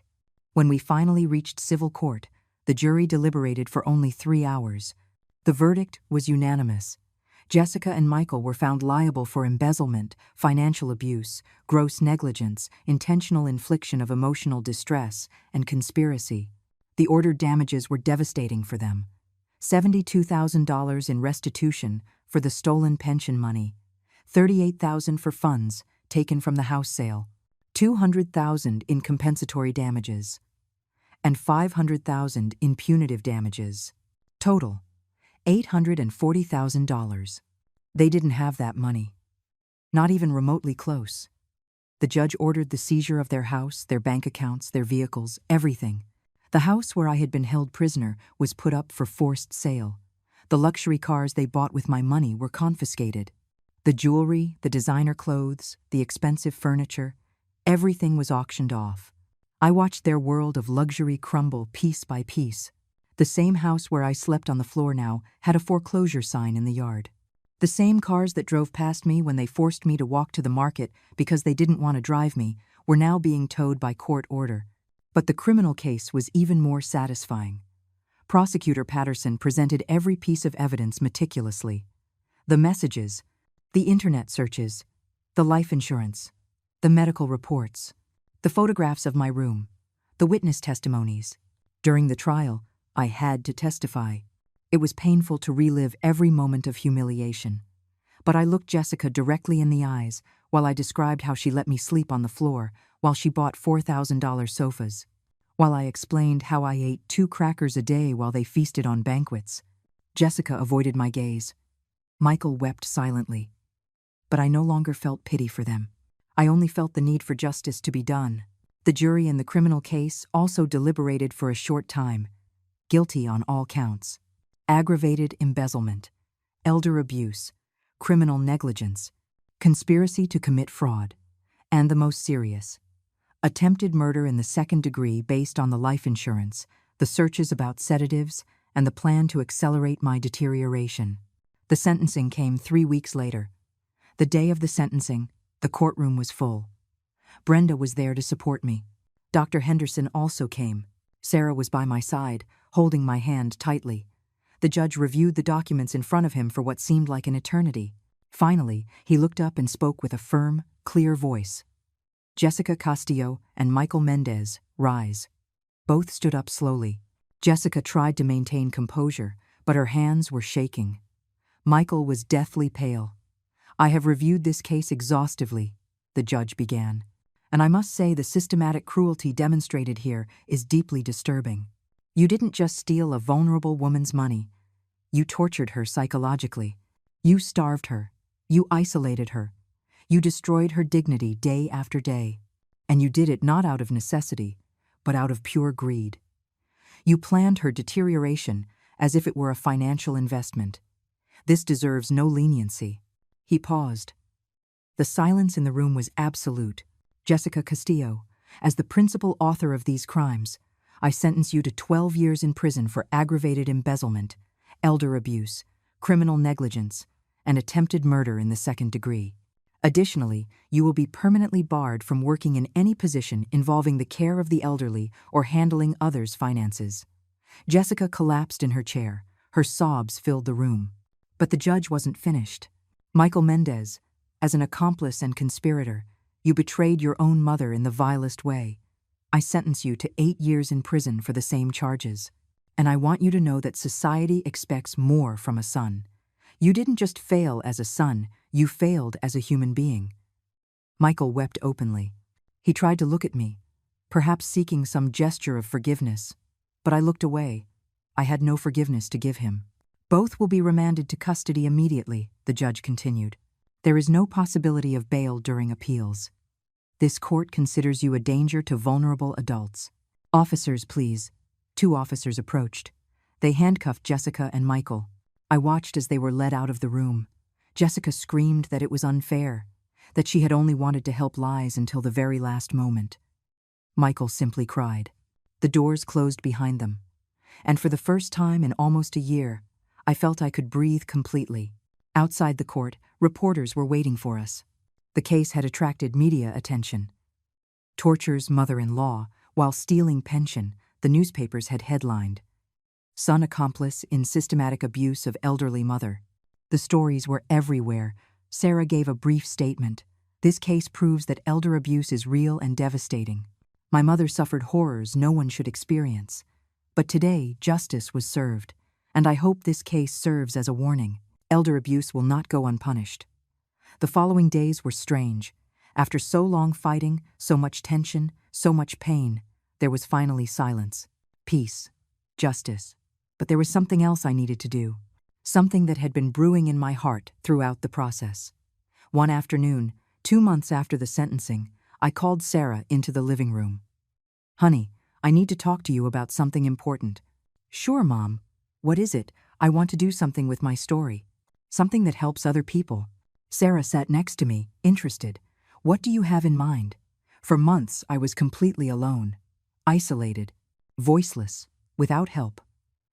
When we finally reached civil court, the jury deliberated for only 3 hours. The verdict was unanimous. Jessica and Michael were found liable for embezzlement, financial abuse, gross negligence, intentional infliction of emotional distress, and conspiracy. The ordered damages were devastating for them. $72,000 in restitution for the stolen pension money, $38,000 for funds taken from the house sale, $200,000 in compensatory damages, and $500,000 in punitive damages. Total, $840,000. They didn't have that money. Not even remotely close. The judge ordered the seizure of their house, their bank accounts, their vehicles, everything. The house where I had been held prisoner was put up for forced sale. The luxury cars they bought with my money were confiscated. The jewelry, the designer clothes, the expensive furniture, everything was auctioned off. I watched their world of luxury crumble piece by piece. The same house where I slept on the floor now had a foreclosure sign in the yard. The same cars that drove past me when they forced me to walk to the market because they didn't want to drive me were now being towed by court order. But the criminal case was even more satisfying. Prosecutor Patterson presented every piece of evidence meticulously. The messages, the internet searches, the life insurance, the medical reports, the photographs of my room, the witness testimonies. During the trial, I had to testify. It was painful to relive every moment of humiliation. But I looked Jessica directly in the eyes while I described how she let me sleep on the floor while she bought $4,000 sofas, while I explained how I ate 2 crackers a day while they feasted on banquets. Jessica avoided my gaze. Michael wept silently. But I no longer felt pity for them. I only felt the need for justice to be done. The jury in the criminal case also deliberated for a short time, guilty on all counts: aggravated embezzlement, elder abuse, criminal negligence, conspiracy to commit fraud, and the most serious, attempted murder in the second degree based on the life insurance, the searches about sedatives, and the plan to accelerate my deterioration. The sentencing came 3 weeks later. The day of the sentencing, the courtroom was full. Brenda was there to support me. Dr. Henderson also came. Sarah was by my side, holding my hand tightly. The judge reviewed the documents in front of him for what seemed like an eternity. Finally, he looked up and spoke with a firm, clear voice. "Jessica Castillo and Michael Mendez, rise." Both stood up slowly. Jessica tried to maintain composure, but her hands were shaking. Michael was deathly pale. "I have reviewed this case exhaustively," the judge began, "and I must say the systematic cruelty demonstrated here is deeply disturbing. You didn't just steal a vulnerable woman's money. You tortured her psychologically. You starved her. You isolated her. You destroyed her dignity day after day. And you did it not out of necessity, but out of pure greed. You planned her deterioration as if it were a financial investment. This deserves no leniency." He paused. The silence in the room was absolute. "Jessica Castillo, as the principal author of these crimes, I sentence you to 12 years in prison for aggravated embezzlement, elder abuse, criminal negligence, and attempted murder in the second degree. Additionally, you will be permanently barred from working in any position involving the care of the elderly or handling others' finances." Jessica collapsed in her chair. Her sobs filled the room. But the judge wasn't finished. "Michael Mendez, as an accomplice and conspirator, you betrayed your own mother in the vilest way. I sentence you to 8 years in prison for the same charges. And I want you to know that society expects more from a son. You didn't just fail as a son, you failed as a human being." Michael wept openly. He tried to look at me, perhaps seeking some gesture of forgiveness, but I looked away. I had no forgiveness to give him. "Both will be remanded to custody immediately," the judge continued. "There is no possibility of bail during appeals. This court considers you a danger to vulnerable adults. Officers, please." 2 officers approached. They handcuffed Jessica and Michael. I watched as they were led out of the room. Jessica screamed that it was unfair, that she had only wanted to help Liz until the very last moment. Michael simply cried. The doors closed behind them, and for the first time in almost a year, I felt I could breathe completely. Outside the court, reporters were waiting for us. The case had attracted media attention. "Tortures mother-in-law while stealing pension," the newspapers had headlined. "Son accomplice in systematic abuse of elderly mother." The stories were everywhere. Sarah gave a brief statement. "This case proves that elder abuse is real and devastating. My mother suffered horrors no one should experience. But today, justice was served, and I hope this case serves as a warning. Elder abuse will not go unpunished." The following days were strange. After so long fighting, so much tension, so much pain, there was finally silence, peace, justice. But there was something else I needed to do, something that had been brewing in my heart throughout the process. One afternoon, 2 months after the sentencing, I called Sarah into the living room. "Honey, I need to talk to you about something important." "Sure, Mom. What is it?" "I want to do something with my story. Something that helps other people." Sarah sat next to me, interested. "What do you have in mind?" For months, I was completely alone, isolated, voiceless, without help.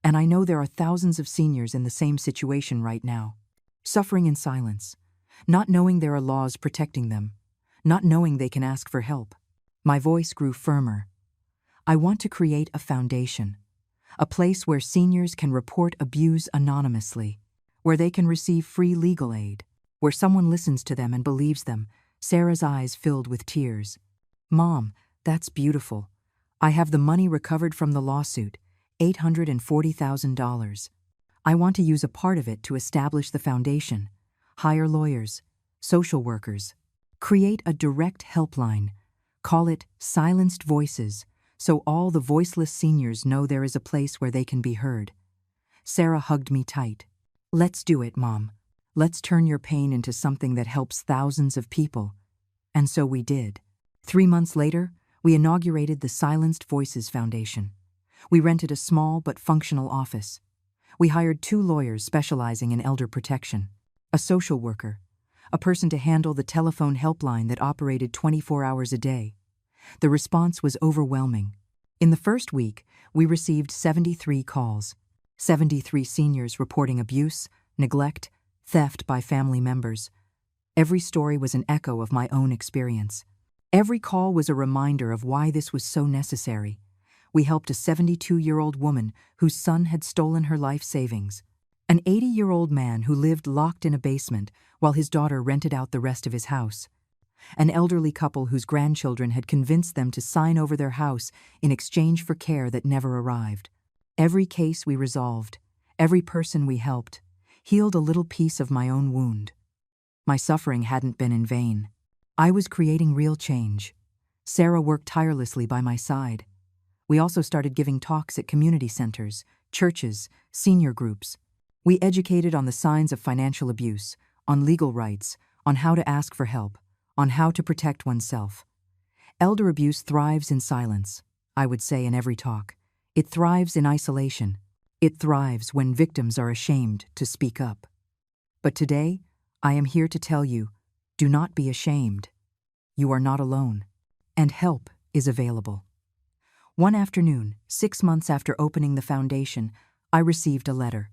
And I know there are thousands of seniors in the same situation right now, suffering in silence, not knowing there are laws protecting them, not knowing they can ask for help. My voice grew firmer. "I want to create a foundation, a place where seniors can report abuse anonymously, where they can receive free legal aid, where someone listens to them and believes them." Sarah's eyes filled with tears. "Mom, that's beautiful. I have the money recovered from the lawsuit, $840,000. I want to use a part of it to establish the foundation, hire lawyers, social workers, create a direct helpline, call it Silenced Voices, so all the voiceless seniors know there is a place where they can be heard." Sarah hugged me tight. "Let's do it, Mom. Let's turn your pain into something that helps thousands of people." And so we did. 3 months later, We inaugurated the Silenced Voices Foundation. We rented a small but functional office. We hired 2 lawyers specializing in elder protection, a social worker, a person to handle the telephone helpline that operated 24 hours a day. The response was overwhelming. In the first week, we received 73 calls, 73 seniors reporting abuse, neglect, theft by family members. Every story was an echo of my own experience. Every call was a reminder of why this was so necessary. We helped a 72-year-old woman whose son had stolen her life savings, an 80-year-old man who lived locked in a basement while his daughter rented out the rest of his house, an elderly couple whose grandchildren had convinced them to sign over their house in exchange for care that never arrived. Every case we resolved, every person we helped, healed a little piece of my own wound. My suffering hadn't been in vain. I was creating real change. Sarah worked tirelessly by my side. We also started giving talks at community centers, churches, senior groups. We educated on the signs of financial abuse, on legal rights, on how to ask for help, on how to protect oneself. Elder abuse thrives in silence, I would say in every talk. It thrives in isolation. It thrives when victims are ashamed to speak up. But today, I am here to tell you, do not be ashamed. You are not alone, and help is available. One afternoon, 6 months after opening the foundation, I received a letter.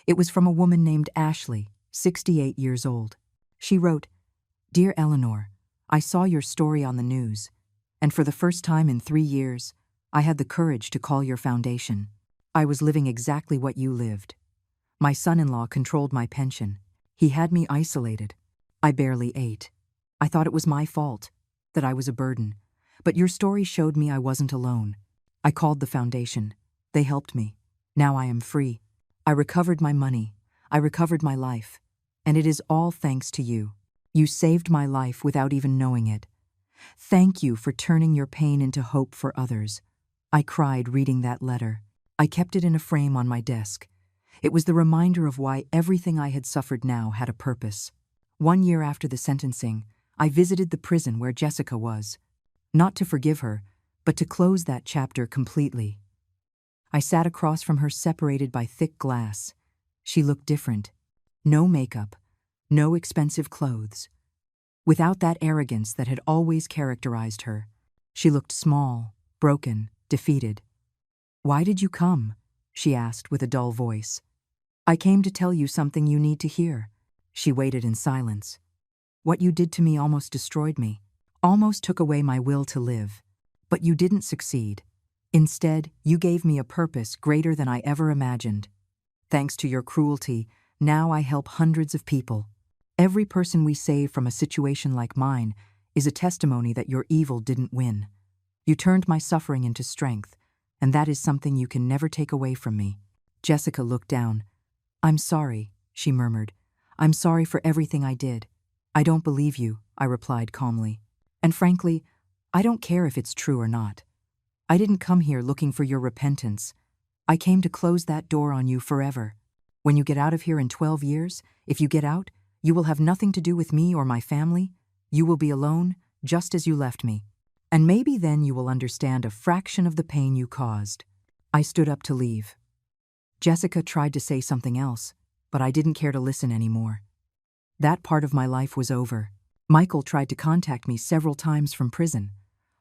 It was from a woman named Ashley, 68 years old. She wrote, "Dear Eleanor, I saw your story on the news, and for the first time in 3 years, I had the courage to call your foundation. I was living exactly what you lived. My son-in-law controlled my pension. He had me isolated. I barely ate. I thought it was my fault, that I was a burden. But your story showed me I wasn't alone. I called the foundation. They helped me. Now I am free. I recovered my money. I recovered my life. And it is all thanks to you. You saved my life without even knowing it. Thank you for turning your pain into hope for others." I cried reading that letter. I kept it in a frame on my desk. It was the reminder of why everything I had suffered now had a purpose. 1 year after the sentencing, I visited the prison where Jessica was. Not to forgive her, but to close that chapter completely. I sat across from her, separated by thick glass. She looked different. No makeup, no expensive clothes. Without that arrogance that had always characterized her, she looked small, broken, defeated. "Why did you come?" she asked with a dull voice. "I came to tell you something you need to hear." She waited in silence. "What you did to me almost destroyed me, almost took away my will to live. But you didn't succeed. Instead, you gave me a purpose greater than I ever imagined. Thanks to your cruelty, now I help hundreds of people. Every person we save from a situation like mine is a testimony that your evil didn't win. You turned my suffering into strength, and that is something you can never take away from me." Jessica looked down. "I'm sorry," she murmured. "I'm sorry for everything I did." "I don't believe you," I replied calmly. "And frankly, I don't care if it's true or not. I didn't come here looking for your repentance. I came to close that door on you forever. When you get out of here in 12 years, if you get out, you will have nothing to do with me or my family. You will be alone, just as you left me. And maybe then you will understand a fraction of the pain you caused." I stood up to leave. Jessica tried to say something else, but I didn't care to listen anymore. That part of my life was over. Michael tried to contact me several times from prison.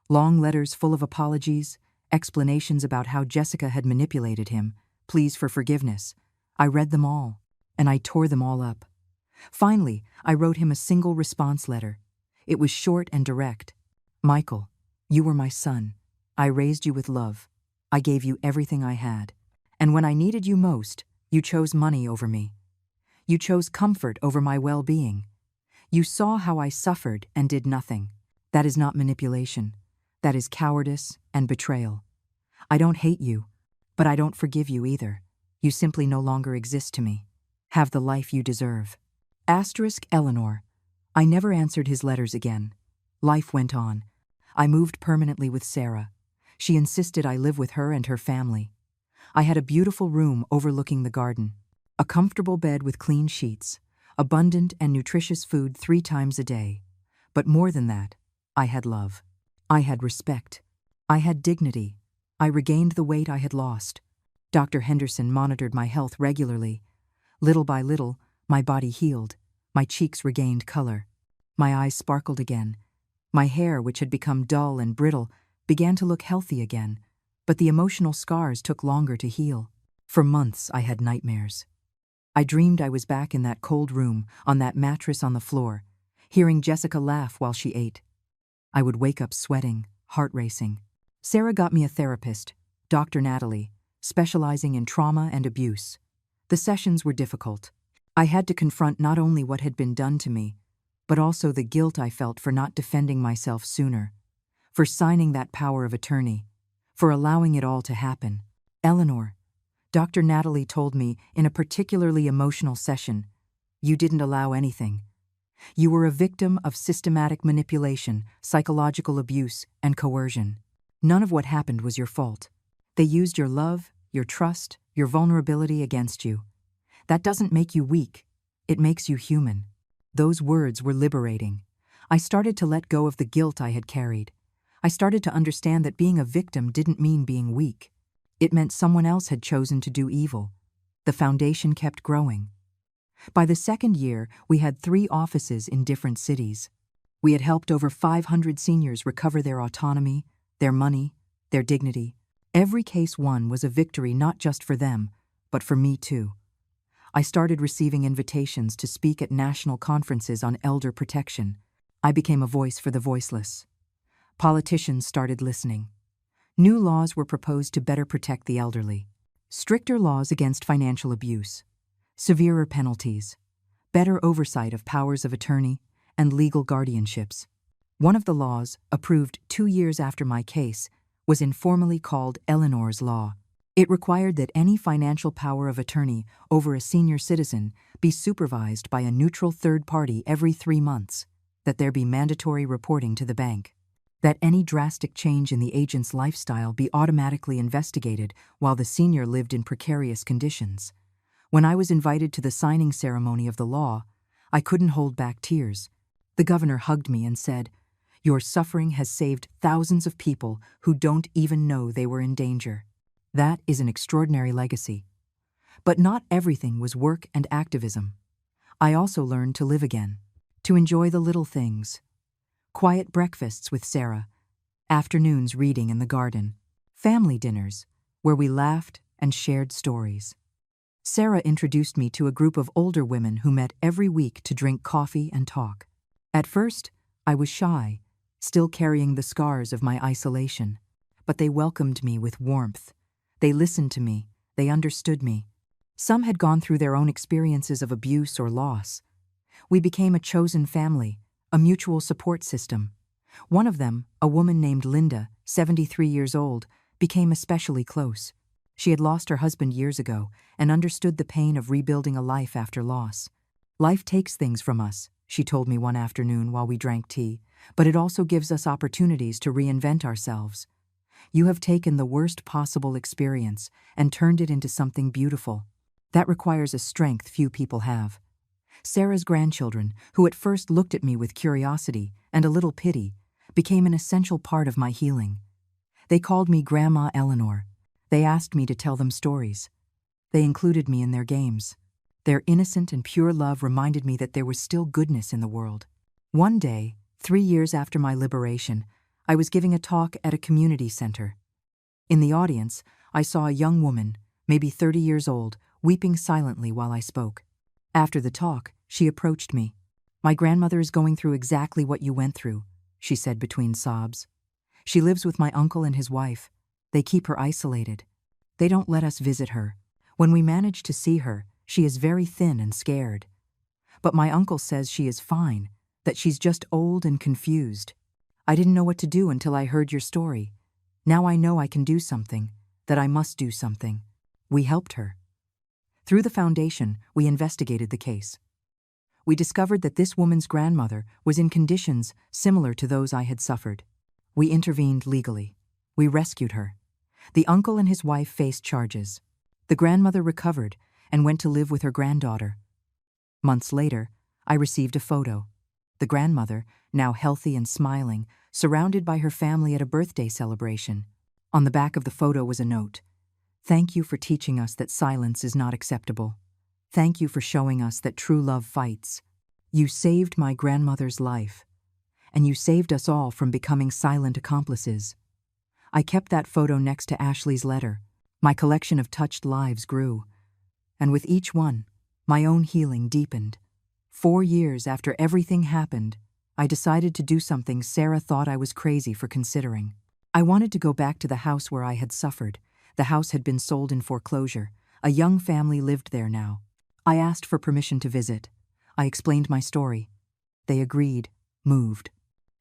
Long letters full of apologies, explanations about how Jessica had manipulated him, pleas for forgiveness. I read them all, and I tore them all up. Finally, I wrote him a single response letter. It was short and direct. "Michael, you were my son. I raised you with love. I gave you everything I had. And when I needed you most, you chose money over me. You chose comfort over my well-being. You saw how I suffered and did nothing. That is not manipulation. That is cowardice and betrayal. I don't hate you, but I don't forgive you either. You simply no longer exist to me. Have the life you deserve." Eleanor. I never answered his letters again. Life went on. I moved permanently with Sarah. She insisted I live with her and her family. I had a beautiful room overlooking the garden, a comfortable bed with clean sheets, abundant and nutritious food 3 times a day. But more than that, I had love. I had respect. I had dignity. I regained the weight I had lost. Dr. Henderson monitored my health regularly. Little by little, my body healed. My cheeks regained color. My eyes sparkled again. My hair, which had become dull and brittle, began to look healthy again, but the emotional scars took longer to heal. For months, I had nightmares. I dreamed I was back in that cold room, on that mattress on the floor, hearing Jessica laugh while she ate. I would wake up sweating, heart racing. Sarah got me a therapist, Dr. Natalie, specializing in trauma and abuse. The sessions were difficult. I had to confront not only what had been done to me, but also the guilt I felt for not defending myself sooner, for signing that power of attorney, for allowing it all to happen. Eleanor, Dr. Natalie told me in a particularly emotional session, you didn't allow anything. You were a victim of systematic manipulation, psychological abuse, and coercion. None of what happened was your fault. They used your love, your trust, your vulnerability against you. That doesn't make you weak. It makes you human. Those words were liberating. I started to let go of the guilt I had carried. I started to understand that being a victim didn't mean being weak. It meant someone else had chosen to do evil. The foundation kept growing. By the second year, we had 3 offices in different cities. We had helped over 500 seniors recover their autonomy, their money, their dignity. Every case won was a victory not just for them, but for me too. I started receiving invitations to speak at national conferences on elder protection. I became a voice for the voiceless. Politicians started listening. New laws were proposed to better protect the elderly. Stricter laws against financial abuse. Severer penalties. Better oversight of powers of attorney and legal guardianships. One of the laws, approved 2 years after my case, was informally called Eleanor's Law. It required that any financial power of attorney over a senior citizen be supervised by a neutral third party every 3 months, that there be mandatory reporting to the bank, that any drastic change in the agent's lifestyle be automatically investigated while the senior lived in precarious conditions. When I was invited to the signing ceremony of the law, I couldn't hold back tears. The governor hugged me and said, "Your suffering has saved thousands of people who don't even know they were in danger." That is an extraordinary legacy. But not everything was work and activism. I also learned to live again, to enjoy the little things. Quiet breakfasts with Sarah, afternoons reading in the garden, family dinners where we laughed and shared stories. Sarah introduced me to a group of older women who met every week to drink coffee and talk. At first, I was shy, still carrying the scars of my isolation, but they welcomed me with warmth. They listened to me, they understood me. Some had gone through their own experiences of abuse or loss. We became a chosen family, a mutual support system. One of them, a woman named Linda, 73 years old, became especially close. She had lost her husband years ago and understood the pain of rebuilding a life after loss. Life takes things from us, she told me one afternoon while we drank tea, but it also gives us opportunities to reinvent ourselves. You have taken the worst possible experience and turned it into something beautiful. That requires a strength few people have. Sarah's grandchildren, who at first looked at me with curiosity and a little pity, became an essential part of my healing. They called me Grandma Eleanor. They asked me to tell them stories. They included me in their games. Their innocent and pure love reminded me that there was still goodness in the world. One day, 3 years after my liberation, I was giving a talk at a community center. In the audience, I saw a young woman, maybe 30 years old, weeping silently while I spoke. After the talk, she approached me. "My grandmother is going through exactly what you went through," she said between sobs. "She lives with my uncle and his wife. They keep her isolated. They don't let us visit her. When we manage to see her, she is very thin and scared. But my uncle says she is fine, that she's just old and confused. I didn't know what to do until I heard your story. Now I know I can do something, that I must do something." We helped her. Through the foundation, we investigated the case. We discovered that this woman's grandmother was in conditions similar to those I had suffered. We intervened legally. We rescued her. The uncle and his wife faced charges. The grandmother recovered and went to live with her granddaughter. Months later, I received a photo. the grandmother, now healthy and smiling, surrounded by her family at a birthday celebration. On the back of the photo was a note. "Thank you for teaching us that silence is not acceptable. Thank you for showing us that true love fights. You saved my grandmother's life, and you saved us all from becoming silent accomplices." I kept that photo next to Ashley's letter. My collection of touched lives grew, and with each one, my own healing deepened. 4 years after everything happened, I decided to do something Sarah thought I was crazy for considering. I wanted to go back to the house where I had suffered. The house had been sold in foreclosure. A young family lived there now. I asked for permission to visit. I explained my story. They agreed, moved.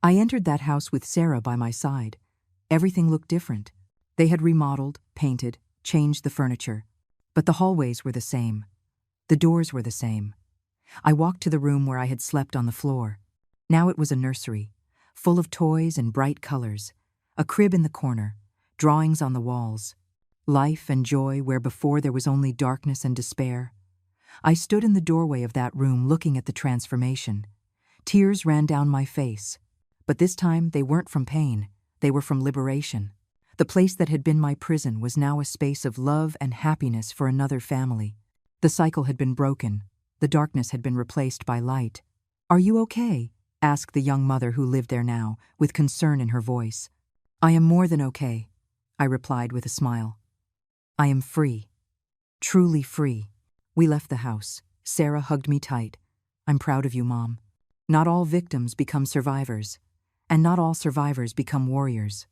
I entered that house with Sarah by my side. Everything looked different. They had remodeled, painted, changed the furniture. But the hallways were the same. The doors were the same. I walked to the room where I had slept on the floor. Now it was a nursery, full of toys and bright colors. A crib in the corner, drawings on the walls. Life and joy where before there was only darkness and despair. I stood in the doorway of that room looking at the transformation. Tears ran down my face. But this time they weren't from pain, they were from liberation. The place that had been my prison was now a space of love and happiness for another family. The cycle had been broken. The darkness had been replaced by light. "Are you okay?" asked the young mother who lived there now, with concern in her voice. "I am more than okay," I replied with a smile. "I am free. Truly free." We left the house. Sarah hugged me tight. "I'm proud of you, Mom. Not all victims become survivors, and not all survivors become warriors.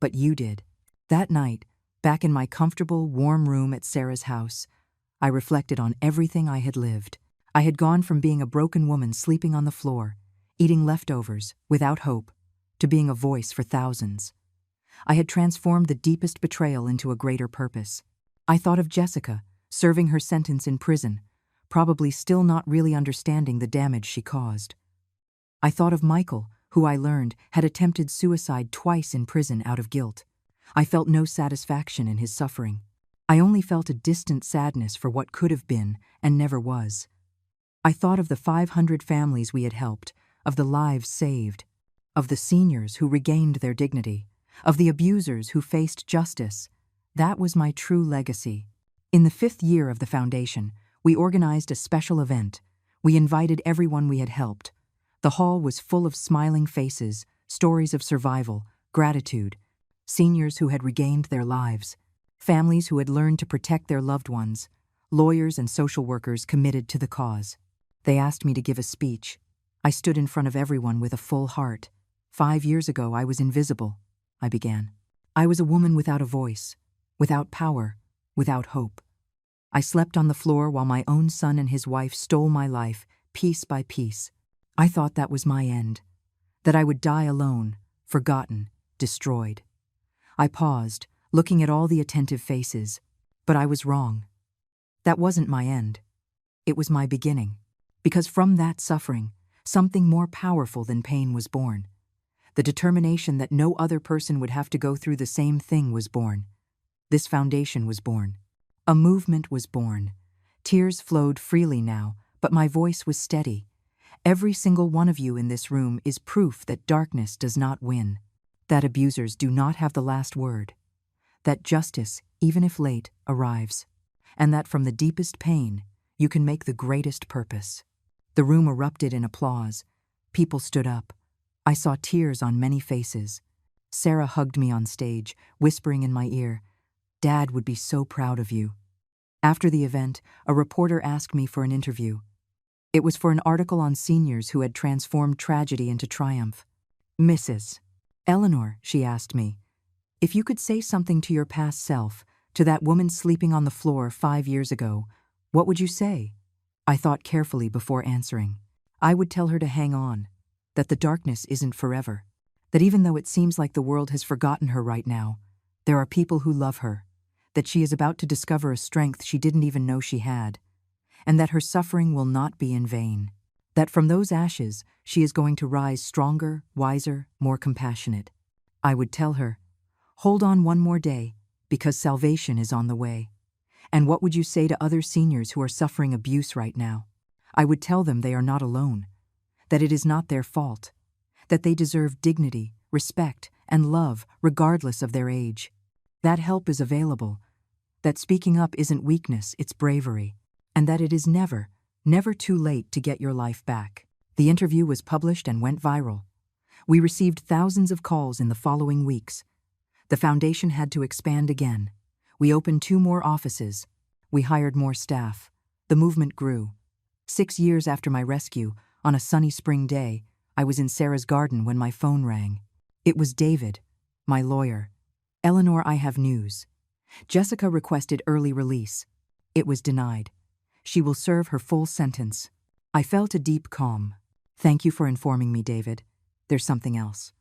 But you did." That night, back in my comfortable, warm room at Sarah's house, I reflected on everything I had lived. I had gone from being a broken woman sleeping on the floor, eating leftovers, without hope, to being a voice for thousands. I had transformed the deepest betrayal into a greater purpose. I thought of Jessica, serving her sentence in prison, probably still not really understanding the damage she caused. I thought of Michael, who I learned had attempted suicide twice in prison out of guilt. I felt no satisfaction in his suffering. I only felt a distant sadness for what could have been and never was. I thought of the 500 families we had helped, of the lives saved, of the seniors who regained their dignity, of the abusers who faced justice. That was my true legacy. In the 5th year of the foundation, we organized a special event. We invited everyone we had helped. The hall was full of smiling faces, stories of survival, gratitude, seniors who had regained their lives, families who had learned to protect their loved ones, lawyers and social workers committed to the cause. They asked me to give a speech. I stood in front of everyone with a full heart. 5 years ago, I was invisible, I began. I was a woman without a voice, without power, without hope. I slept on the floor while my own son and his wife stole my life, piece by piece. I thought that was my end, that I would die alone, forgotten, destroyed. I paused, looking at all the attentive faces, but I was wrong. That wasn't my end. It was my beginning, because from that suffering, something more powerful than pain was born. The determination that no other person would have to go through the same thing was born. This foundation was born. A movement was born. Tears flowed freely now, but my voice was steady. Every single one of you in this room is proof that darkness does not win, that abusers do not have the last word, that justice, even if late, arrives, and that from the deepest pain, you can make the greatest purpose. The room erupted in applause. People stood up. I saw tears on many faces. Sarah hugged me on stage, whispering in my ear, "Dad would be so proud of you." After the event, a reporter asked me for an interview. It was for an article on seniors who had transformed tragedy into triumph. "Mrs. Eleanor," she asked me, "if you could say something to your past self, to that woman sleeping on the floor 5 years ago, what would you say?" I thought carefully before answering. I would tell her to hang on, that the darkness isn't forever, that even though it seems like the world has forgotten her right now, there are people who love her, that she is about to discover a strength she didn't even know she had, and that her suffering will not be in vain, that from those ashes she is going to rise stronger, wiser, more compassionate. I would tell her, "Hold on one more day, because salvation is on the way." And what would you say to other seniors who are suffering abuse right now? I would tell them they are not alone, that it is not their fault, that they deserve dignity, respect, and love regardless of their age. That help is available, that speaking up isn't weakness, it's bravery, and that it is never, never too late to get your life back. The interview was published and went viral. We received thousands of calls in the following weeks. The foundation had to expand again. We opened 2 more offices. We hired more staff. The movement grew. 6 years after my rescue, on a sunny spring day, I was in Sarah's garden when my phone rang. It was David, my lawyer. "Eleanor, I have news. Jessica requested early release. It was denied. She will serve her full sentence." I felt a deep calm. "Thank you for informing me, David. There's something else."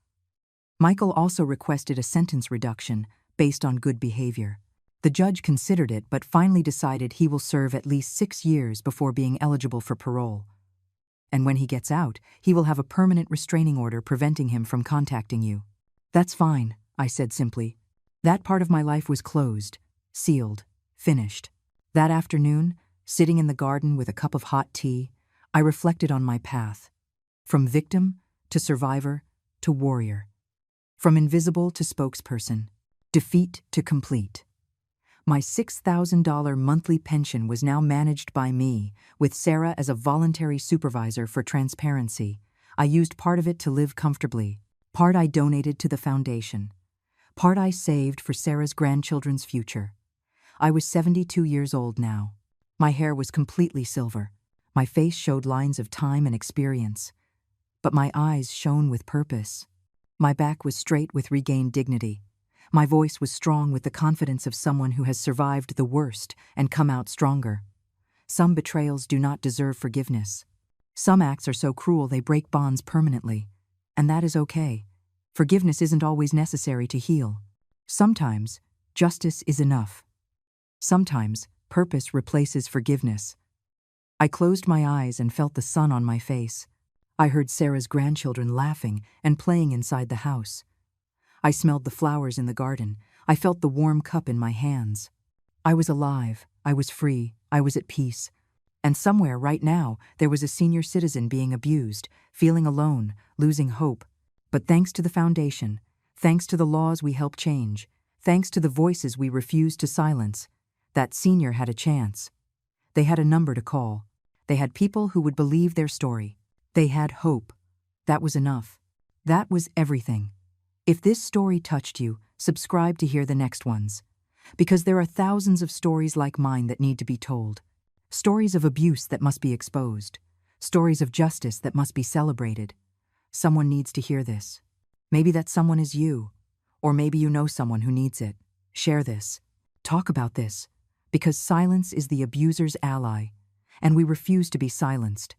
Michael also requested a sentence reduction based on good behavior. The judge considered it but finally decided he will serve at least 6 years before being eligible for parole. And when he gets out, he will have a permanent restraining order preventing him from contacting you. "That's fine," I said simply. That part of my life was closed, sealed, finished. That afternoon, sitting in the garden with a cup of hot tea, I reflected on my path. From victim to survivor to warrior. From invisible to spokesperson. Defeat to complete. My $6,000 monthly pension was now managed by me, with Sarah as a voluntary supervisor for transparency. I used part of it to live comfortably. Part I donated to the foundation. Part I saved for Sarah's grandchildren's future. I was 72 years old now. My hair was completely silver. My face showed lines of time and experience. But my eyes shone with purpose. My back was straight with regained dignity. My voice was strong with the confidence of someone who has survived the worst and come out stronger. Some betrayals do not deserve forgiveness. Some acts are so cruel they break bonds permanently. And that is okay. Forgiveness isn't always necessary to heal. Sometimes, justice is enough. Sometimes, purpose replaces forgiveness. I closed my eyes and felt the sun on my face. I heard Sarah's grandchildren laughing and playing inside the house. I smelled the flowers in the garden. I felt the warm cup in my hands. I was alive. I was free. I was at peace. And somewhere right now, there was a senior citizen being abused, feeling alone, losing hope. But thanks to the foundation, thanks to the laws we help change, thanks to the voices we refuse to silence, that senior had a chance. They had a number to call. They had people who would believe their story. They had hope. That was enough. That was everything. If this story touched you, subscribe to hear the next ones. Because there are thousands of stories like mine that need to be told. Stories of abuse that must be exposed. Stories of justice that must be celebrated. Someone needs to hear this. Maybe that someone is you. Or maybe you know someone who needs it. Share this. Talk about this. Because silence is the abuser's ally. And we refuse to be silenced.